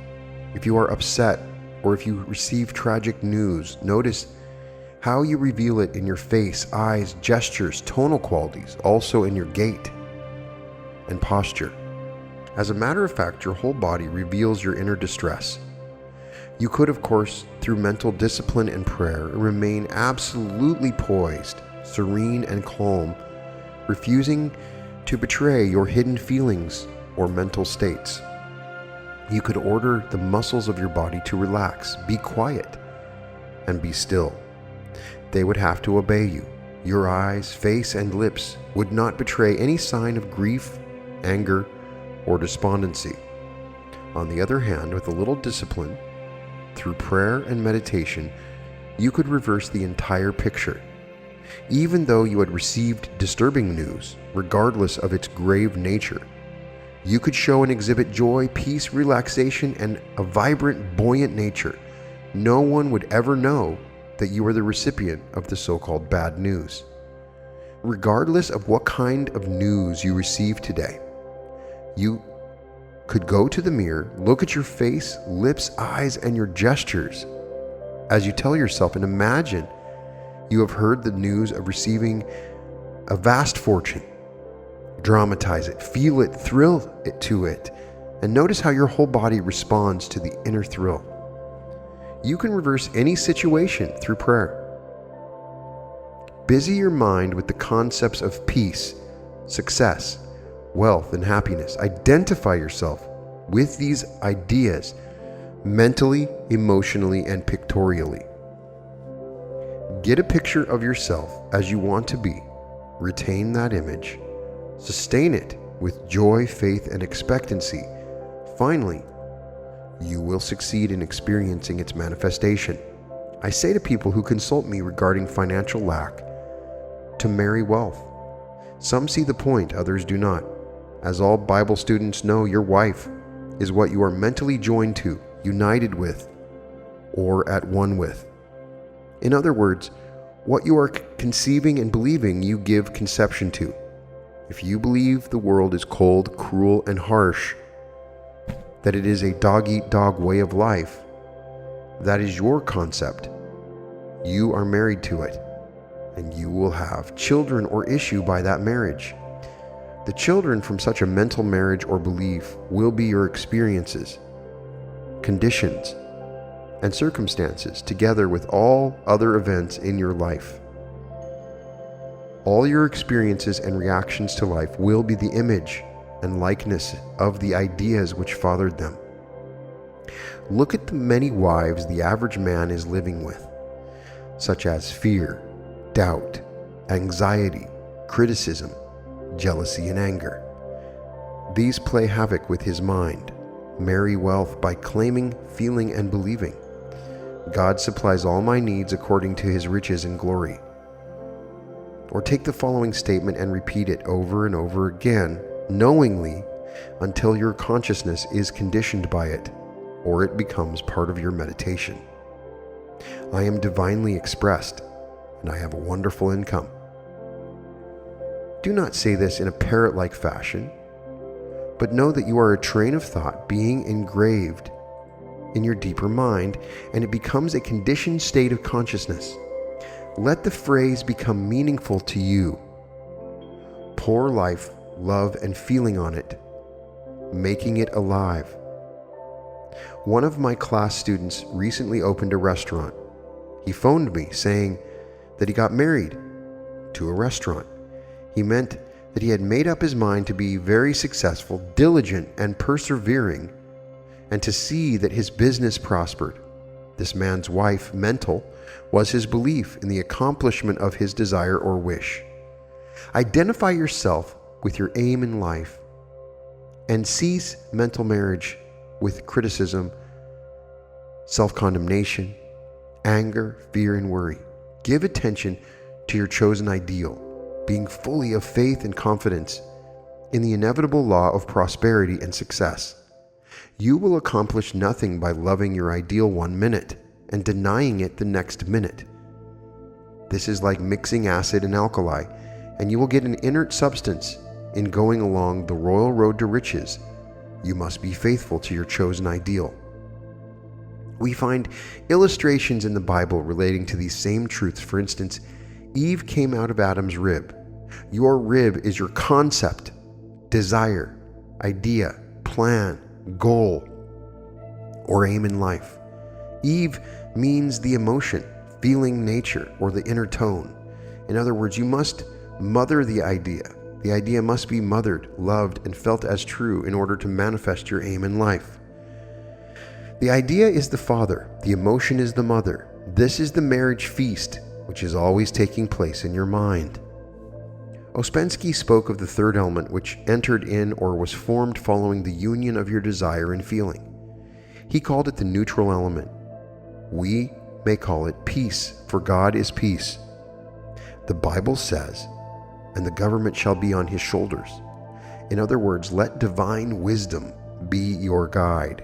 If you are upset, or if you receive tragic news, notice how you reveal it in your face, eyes, gestures, tonal qualities, also in your gait and posture. As a matter of fact, your whole body reveals your inner distress. You could, of course, through mental discipline and prayer, remain absolutely poised, serene, and calm, refusing to betray your hidden feelings or mental states. You could order the muscles of your body to relax, be quiet, and be still. They would have to obey you. Your eyes, face, and lips would not betray any sign of grief, anger, or despondency. On the other hand, with a little discipline, through prayer and meditation, you could reverse the entire picture. Even though you had received disturbing news, regardless of its grave nature, you could show and exhibit joy, peace, relaxation, and a vibrant, buoyant nature. No one would ever know that you are the recipient of the so-called bad news. Regardless of what kind of news you receive today, you could go to the mirror, look at your face, lips, eyes, and your gestures as you tell yourself and imagine you have heard the news of receiving a vast fortune. Dramatize it, feel it, thrill it to it, and notice how your whole body responds to the inner thrill. You can reverse any situation through prayer. Busy your mind with the concepts of peace, success, wealth, and happiness. Identify yourself with these ideas mentally, emotionally, and pictorially. Get a picture of yourself as you want to be. Retain that image. Sustain it with joy, faith, and expectancy. Finally, you will succeed in experiencing its manifestation. I say to people who consult me regarding financial lack to marry wealth. Some see the point, others do not. As all Bible students know, your wife is what you are mentally joined to, united with, or at one with. In other words, what you are conceiving and believing, you give conception to. If you believe the world is cold, cruel, and harsh, that it is a dog-eat-dog way of life, that is your concept. You are married to it, and you will have children or issue by that marriage. The children from such a mental marriage or belief will be your experiences, conditions, and circumstances, together with all other events in your life. All your experiences and reactions to life will be the image and likeness of the ideas which fathered them. Look at the many wives the average man is living with, such as fear, doubt, anxiety, criticism, jealousy, and anger. These play havoc with his mind, marry wealth by claiming, feeling, and believing. God supplies all my needs according to his riches and glory. Or take the following statement and repeat it over and over again, knowingly, until your consciousness is conditioned by it, or it becomes part of your meditation. I am divinely expressed, and I have a wonderful income. Do not say this in a parrot-like fashion, but know that you are a train of thought being engraved in your deeper mind, and it becomes a conditioned state of consciousness. Let the phrase become meaningful to you. Pour life, love, and feeling on it, making it alive. One of my class students recently opened a restaurant. He phoned me saying that he got married to a restaurant. He meant that he had made up his mind to be very successful, diligent, and persevering, and to see that his business prospered. This man's wife, mental, was his belief in the accomplishment of his desire or wish. Identify yourself with your aim in life and cease mental marriage with criticism, self-condemnation, anger, fear, and worry. Give attention to your chosen ideal, being fully of faith and confidence in the inevitable law of prosperity and success. You will accomplish nothing by loving your ideal 1 minute and denying it the next minute. This is like mixing acid and alkali, and you will get an inert substance. In going along the royal road to riches, you must be faithful to your chosen ideal. We find illustrations in the Bible relating to these same truths. For instance, Eve came out of Adam's rib. Your rib is your concept, desire, idea, plan, goal, or aim in life. Eve means the emotion, feeling nature, or the inner tone. In other words, you must mother the idea. The idea must be mothered, loved, and felt as true in order to manifest your aim in life. The idea is the father, the emotion is the mother. This is the marriage feast, which is always taking place in your mind. Ouspensky spoke of the third element which entered in or was formed following the union of your desire and feeling. He called it the neutral element. We may call it peace, for God is peace. The Bible says, and the government shall be on his shoulders. In other words, let divine wisdom be your guide.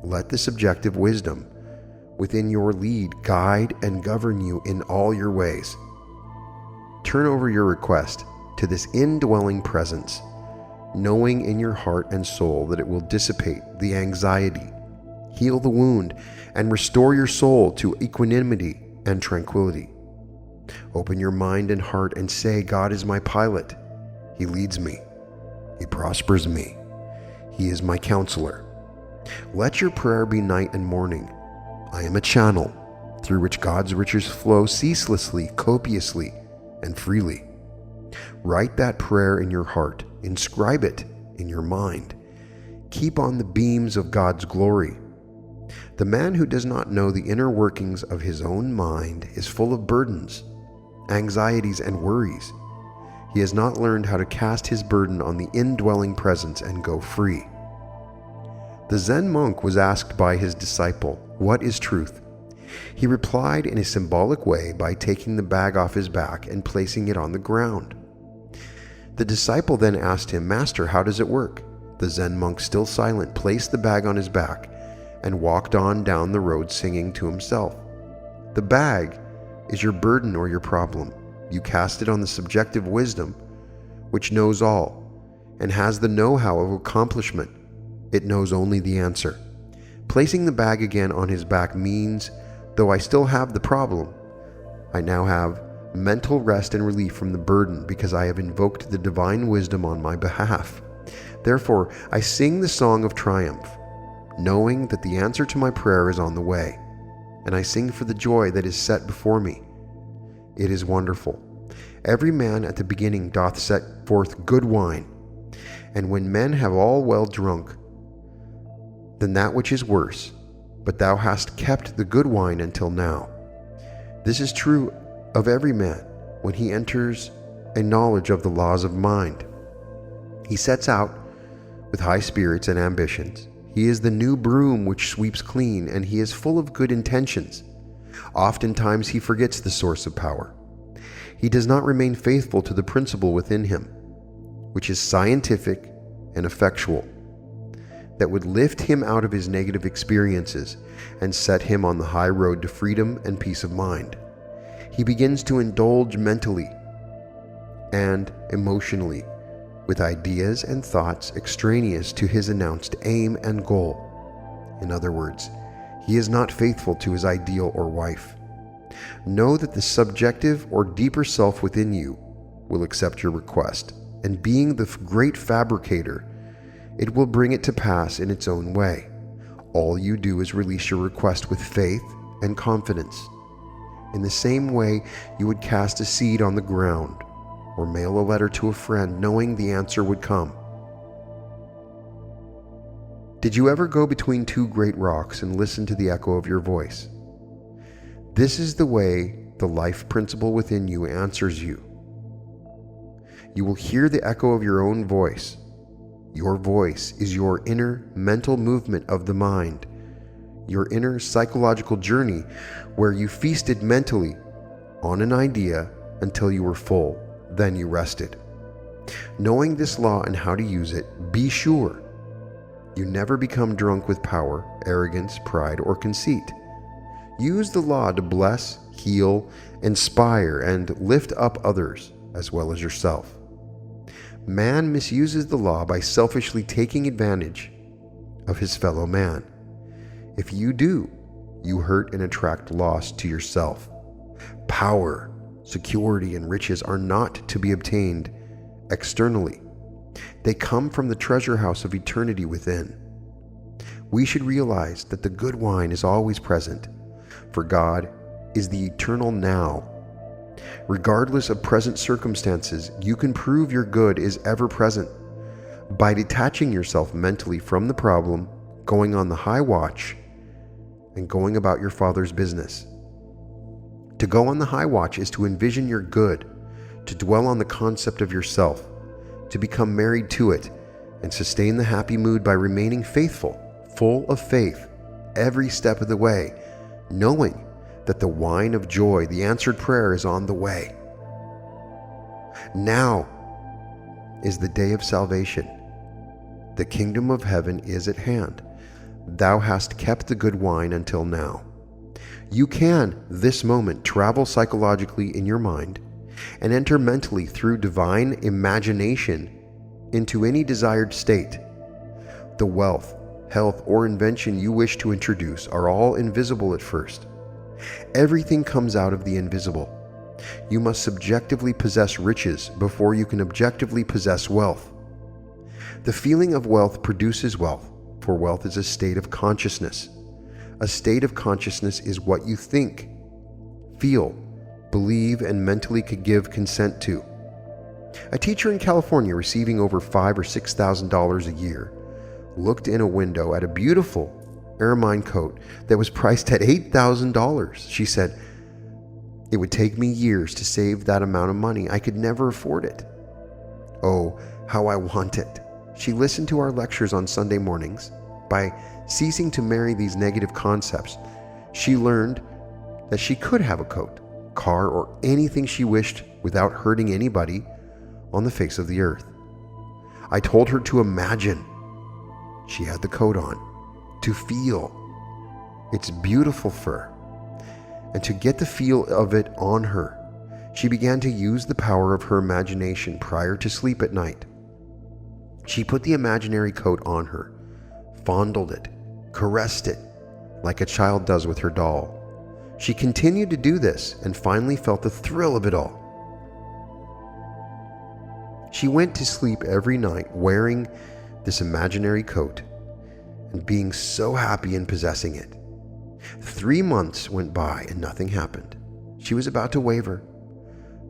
Let the subjective wisdom within your lead guide and govern you in all your ways. Turn over your request to this indwelling presence, knowing in your heart and soul that it will dissipate the anxiety, heal the wound, and restore your soul to equanimity and tranquility. Open your mind and heart and say, God is my pilot. He leads me. He prospers me. He is my counselor. Let your prayer be night and morning. I am a channel through which God's riches flow ceaselessly, copiously, and freely. Write that prayer in your heart. Inscribe it in your mind. Keep on the beams of God's glory. The man who does not know the inner workings of his own mind is full of burdens, anxieties, and worries. He has not learned how to cast his burden on the indwelling presence and go free. The Zen monk was asked by his disciple, "What is truth?" He replied in a symbolic way by taking the bag off his back and placing it on the ground. The disciple then asked him, "Master, how does it work?" The Zen monk, still silent, placed the bag on his back and walked on down the road singing to himself. The bag is your burden or your problem. You cast it on the subjective wisdom, which knows all and has the know-how of accomplishment. It knows only the answer. Placing the bag again on his back means, though I still have the problem, I now have mental rest and relief from the burden because I have invoked the divine wisdom on my behalf. Therefore, I sing the song of triumph, knowing that the answer to my prayer is on the way, and I sing for the joy that is set before me. It is wonderful. Every man at the beginning doth set forth good wine, and when men have all well drunk, then that which is worse, but thou hast kept the good wine until now. This is true of every man when he enters a knowledge of the laws of mind. He sets out with high spirits and ambitions. He is the new broom which sweeps clean, and he is full of good intentions. Oftentimes he forgets the source of power. He does not remain faithful to the principle within him, which is scientific and effectual, that would lift him out of his negative experiences and set him on the high road to freedom and peace of mind. He begins to indulge mentally and emotionally with ideas and thoughts extraneous to his announced aim and goal. In other words, he is not faithful to his ideal or wife. Know that the subjective or deeper self within you will accept your request, and being the great fabricator, it will bring it to pass in its own way. All you do is release your request with faith and confidence. In the same way you would cast a seed on the ground or mail a letter to a friend knowing the answer would come. Did you ever go between two great rocks and listen to the echo of your voice? This is the way the life principle within you answers you. You will hear the echo of your own voice. Your voice is your inner mental movement of the mind, your inner psychological journey where you feasted mentally on an idea until you were full, then you rested. Knowing this law and how to use it, be sure you never become drunk with power, arrogance, pride, or conceit. Use the law to bless, heal, inspire, and lift up others as well as yourself. Man misuses the law by selfishly taking advantage of his fellow man. If you do, you hurt and attract loss to yourself. Power, security, and riches are not to be obtained externally. They come from the treasure house of eternity within. We should realize that the good wine is always present, for God is the eternal now. Regardless of present circumstances, you can prove your good is ever present by detaching yourself mentally from the problem, going on the high watch, and going about your Father's business. To go on the high watch is to envision your good, to dwell on the concept of yourself, to become married to it, and sustain the happy mood by remaining faithful, full of faith, every step of the way, knowing that the wine of joy, the answered prayer, is on the way. Now is the day of salvation. The kingdom of heaven is at hand. Thou hast kept the good wine until now. You can, this moment, travel psychologically in your mind and enter mentally through divine imagination into any desired state. The wealth, health, or invention you wish to introduce are all invisible at first. Everything comes out of the invisible. You must subjectively possess riches before you can objectively possess wealth. The feeling of wealth produces wealth, for wealth is a state of consciousness. A state of consciousness is what you think, feel, believe, and mentally could give consent to. A teacher in California receiving over $5,000 or $6,000 a year looked in a window at a beautiful ermine coat that was priced at $8,000. She said, "It would take me years to save that amount of money. I could never afford it. Oh, how I want it." She listened to our lectures on Sunday mornings. By ceasing to marry these negative concepts, she learned that she could have a coat, car, or anything she wished without hurting anybody on the face of the earth. I told her to imagine she had the coat on, to feel its beautiful fur, and to get the feel of it on her. She began to use the power of her imagination prior to sleep at night. She put the imaginary coat on her, fondled it, caressed it, like a child does with her doll. She continued to do this and finally felt the thrill of it all. She went to sleep every night wearing this imaginary coat and being so happy in possessing it. 3 months went by and nothing happened. She was about to waver,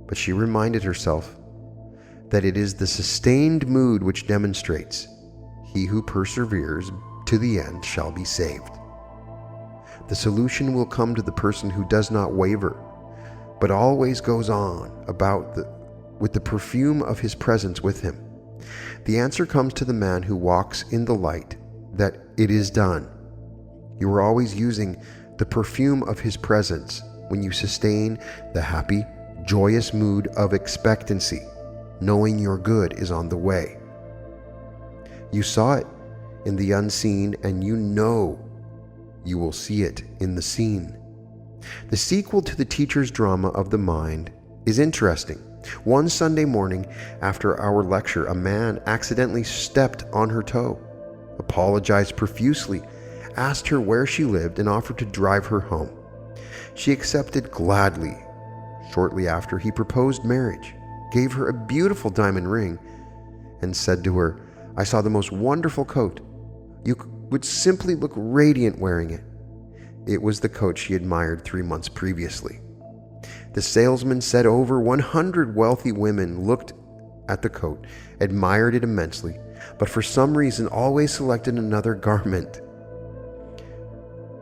but she reminded herself that it is the sustained mood which demonstrates, "He who perseveres to the end shall be saved." The solution will come to the person who does not waver, but always goes on with the perfume of his presence with him. The answer comes to the man who walks in the light that it is done. You are always using the perfume of his presence when you sustain the happy, joyous mood of expectancy, knowing your good is on the way. You saw it in the unseen, and you know you will see it in the seen. The sequel to the teacher's drama of the mind is interesting. One Sunday morning after our lecture, a man accidentally stepped on her toe, apologized profusely, asked her where she lived, and offered to drive her home. She accepted gladly. Shortly after, he proposed marriage, gave her a beautiful diamond ring, and said to her, "I saw the most wonderful coat. You would simply look radiant wearing it." It was the coat she admired 3 months previously. The salesman said over 100 wealthy women looked at the coat, admired it immensely, but for some reason always selected another garment.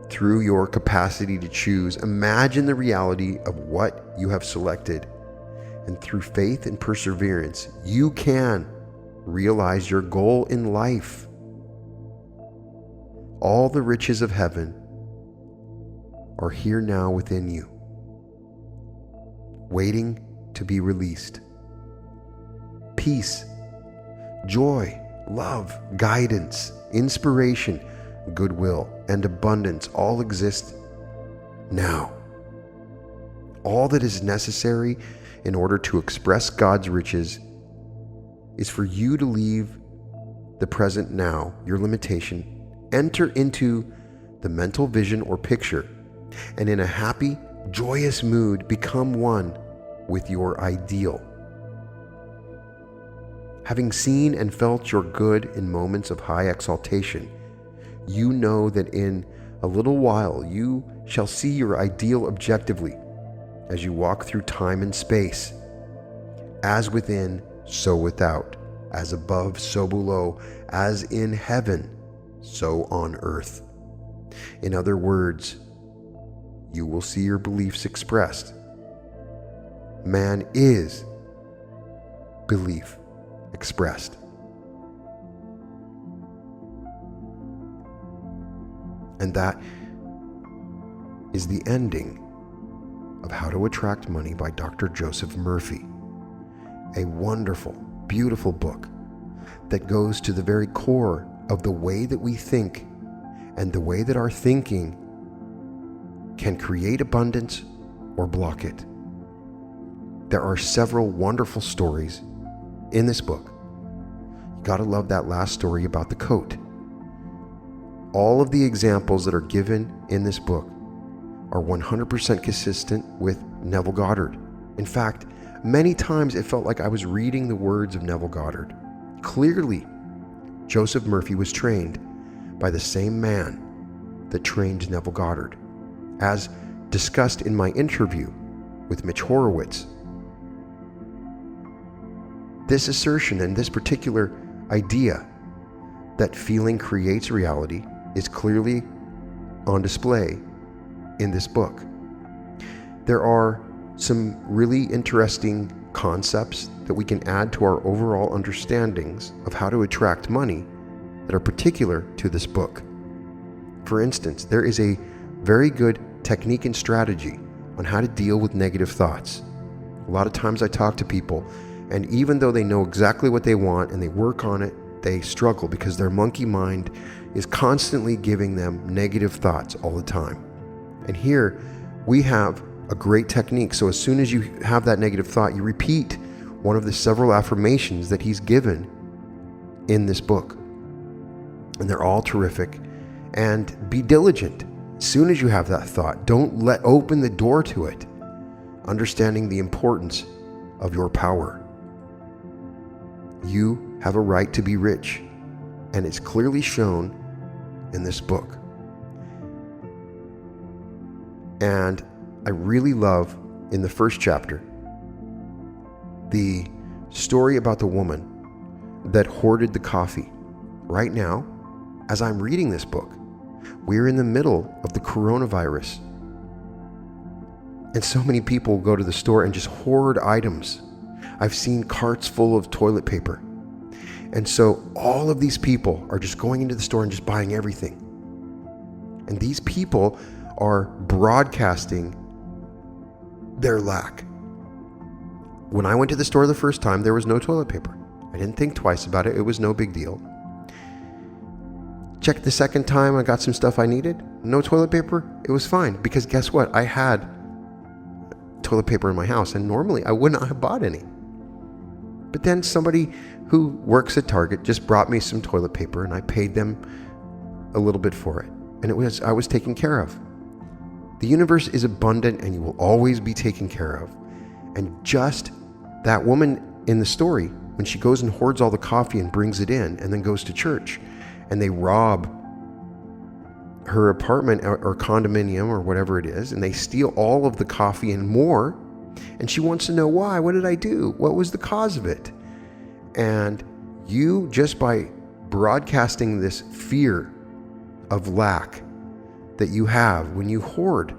Through your capacity to choose, imagine the reality of what you have selected, and through faith and perseverance, you can realize your goal in life. All the riches of heaven are here now within you, waiting to be released. Peace, joy, love, guidance, inspiration, goodwill, and abundance all exist now. All that is necessary in order to express God's riches is for you to leave the present now, your limitation, enter into the mental vision or picture, and in a happy, joyous mood, become one with your ideal. Having seen and felt your good in moments of high exaltation, you know that in a little while you shall see your ideal objectively as you walk through time and space. As within, so without. As above, so below. As in heaven, so on earth. In other words, you will see your beliefs expressed. Man is belief expressed. And that is the ending of How to Attract Money by Dr. Joseph Murphy. A wonderful, beautiful book that goes to the very core of the way that we think and the way that our thinking can create abundance or block it. There are several wonderful stories in this book. You gotta love that last story about the coat. All of the examples that are given in this book are 100% consistent with Neville Goddard. In fact, many times it felt like I was reading the words of Neville Goddard. Clearly, Joseph Murphy was trained by the same man that trained Neville Goddard, as discussed in my interview with Mitch Horowitz. This assertion and this particular idea that feeling creates reality is clearly on display in this book. There are some really interesting concepts that we can add to our overall understandings of how to attract money that are particular to this book. For instance, there is a very good technique and strategy on how to deal with negative thoughts. A lot of times I talk to people, and even though they know exactly what they want and they work on it, they struggle because their monkey mind is constantly giving them negative thoughts all the time. And here we have a great technique. So as soon as you have that negative thought, you repeat one of the several affirmations that he's given in this book. And they're all terrific. And be diligent. As soon as you have that thought, don't open the door to it, understanding the importance of your power. You have a right to be rich, and it's clearly shown in this book. And I really love, in the first chapter, the story about the woman that hoarded the coffee. Right now, as I'm reading this book, we're in the middle of the coronavirus. And so many people go to the store and just hoard items. I've seen carts full of toilet paper. And so all of these people are just going into the store and just buying everything. And these people are broadcasting their lack. When I went to the store the first time, there was no toilet paper. I didn't think twice about it. It was no big deal. Checked the second time, I got some stuff I needed. No toilet paper. It was fine, because guess what? I had toilet paper in my house, and normally I would not have bought any. But then somebody who works at Target just brought me some toilet paper, and I paid them a little bit for it. And I was taken care of. The universe is abundant, and you will always be taken care of. And just that woman in the story, when she goes and hoards all the coffee and brings it in and then goes to church, and they rob her apartment or condominium or whatever it is, and they steal all of the coffee and more, and she wants to know why. What did I do? What was the cause of it? And you, just by broadcasting this fear of lack that you have when you hoard,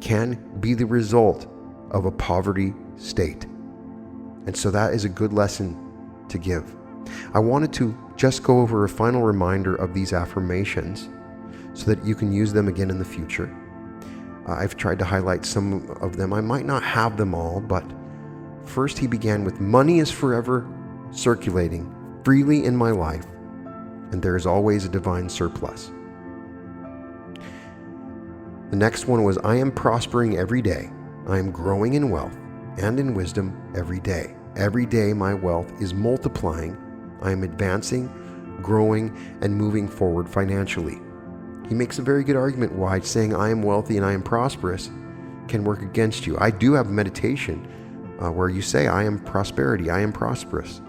can be the result of a poverty state. And so that is a good lesson to give. I wanted to just go over a final reminder of these affirmations so that you can use them again in the future. I've tried to highlight some of them. I might not have them all, but first he began with, money is forever circulating freely in my life, and there is always a divine surplus. The next one was, I am prospering every day. I am growing in wealth and in wisdom every day. Every day my wealth is multiplying. I am advancing, growing, and moving forward financially. He makes a very good argument why saying I am wealthy and I am prosperous can work against you. I do have meditation where you say I am prosperity, I am prosperous.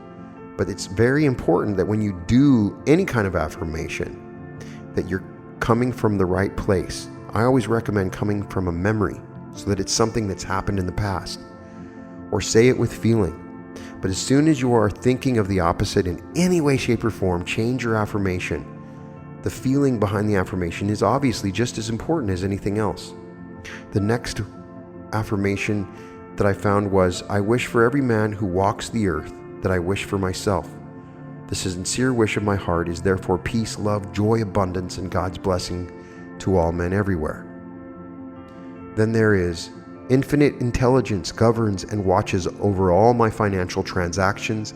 But it's very important that when you do any kind of affirmation, that you're coming from the right place. I always recommend coming from a memory so that it's something that's happened in the past. Or say it with feeling. But as soon as you are thinking of the opposite in any way, shape, or form, change your affirmation. The feeling behind the affirmation is obviously just as important as anything else. The next affirmation that I found was, I wish for every man who walks the earth that I wish for myself. The sincere wish of my heart is therefore peace, love, joy, abundance, and God's blessing to all men everywhere. Then there is, infinite intelligence governs and watches over all my financial transactions,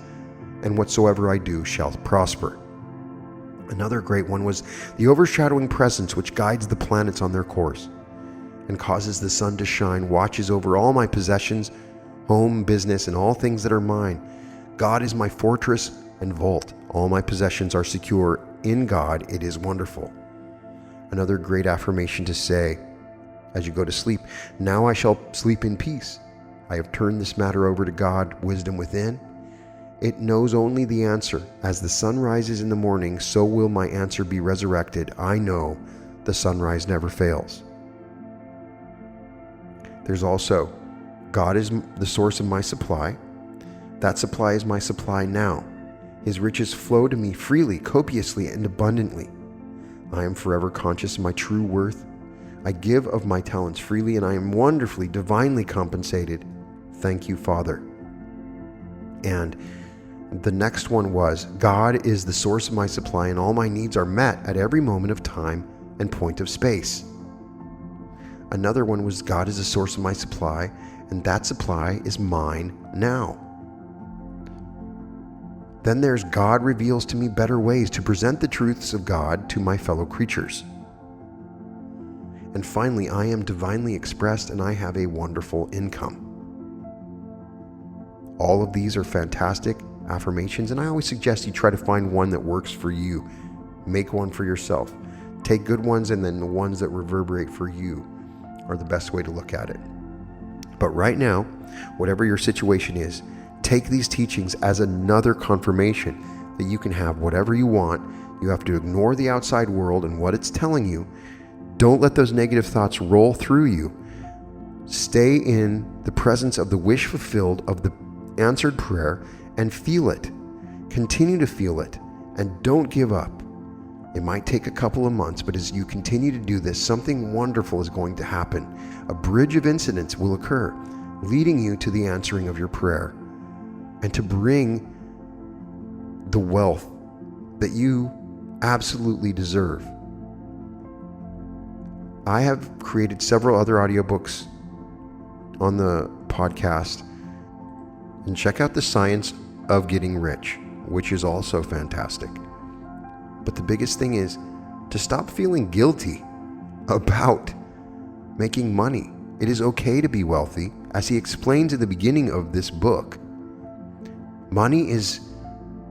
and whatsoever I do shall prosper. Another great one was, the overshadowing presence which guides the planets on their course and causes the sun to shine, watches over all my possessions, home, business, and all things that are mine. God is my fortress and vault. All my possessions are secure. In God it is wonderful. Another great affirmation to say as you go to sleep, now I shall sleep in peace. I have turned this matter over to God, wisdom within, It knows only the answer. As the sun rises in the morning, so will my answer be resurrected. I know the sunrise never fails. There's also, God is the source of my supply. That supply is my supply now. His riches flow to me freely, copiously, and abundantly. I am forever conscious of my true worth. I give of my talents freely, and I am wonderfully, divinely compensated. Thank you, Father. And the next one was, God is the source of my supply, and all my needs are met at every moment of time and point of space. Another one was, God is the source of my supply, and that supply is mine now. Then there's, God reveals to me better ways to present the truths of God to my fellow creatures. And finally, I am divinely expressed and I have a wonderful income. All of these are fantastic affirmations, and I always suggest you try to find one that works for you. Make one for yourself. Take good ones, and then the ones that reverberate for you are the best way to look at it. But right now, whatever your situation is, take these teachings as another confirmation that you can have whatever you want. You have to ignore the outside world and what it's telling you. Don't let those negative thoughts roll through you. Stay in the presence of the wish fulfilled, of the answered prayer, and feel it. Continue to feel it, and don't give up. It might take a couple of months, but as you continue to do this, something wonderful is going to happen. A bridge of incidents will occur, leading you to the answering of your prayer, and to bring the wealth that you absolutely deserve. I have created several other audiobooks on the podcast, and check out The Science of Getting Rich, which is also fantastic. But the biggest thing is to stop feeling guilty about making money. It is okay to be wealthy, as he explains at the beginning of this book. Money is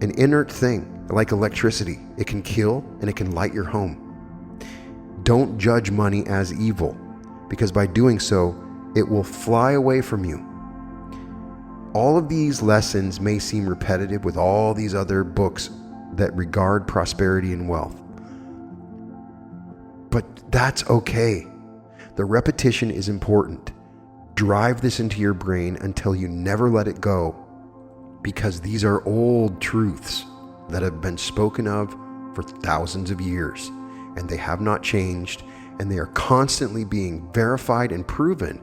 an inert thing, like electricity. It can kill and it can light your home. Don't judge money as evil, because by doing so, it will fly away from you. All of these lessons may seem repetitive with all these other books that regard prosperity and wealth, but that's okay. The repetition is important. Drive this into your brain until you never let it go, because these are old truths that have been spoken of for thousands of years, and they have not changed, and they are constantly being verified and proven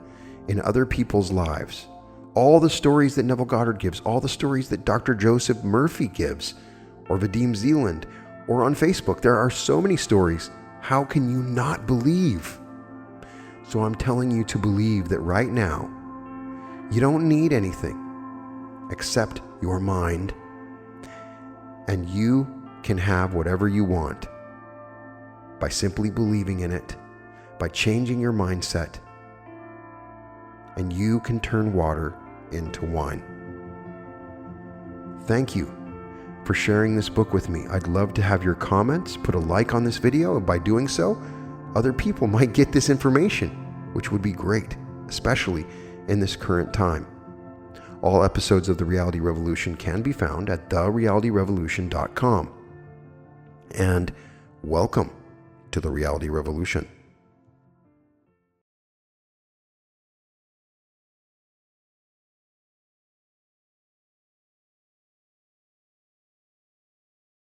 in other people's lives. All the stories that Neville Goddard gives, all the stories that Dr. Joseph Murphy gives, or Vadim Zeeland, or on Facebook, there are so many stories. How can you not believe? So I'm telling you to believe that right now, you don't need anything except your mind, and you can have whatever you want by simply believing in it, by changing your mindset, and you can turn water into wine. Thank you for sharing this book with me. I'd love to have your comments. Put a like on this video, and by doing so, other people might get this information, which would be great, especially in this current time. All episodes of The Reality Revolution can be found at therealityrevolution.com. And welcome to The Reality Revolution.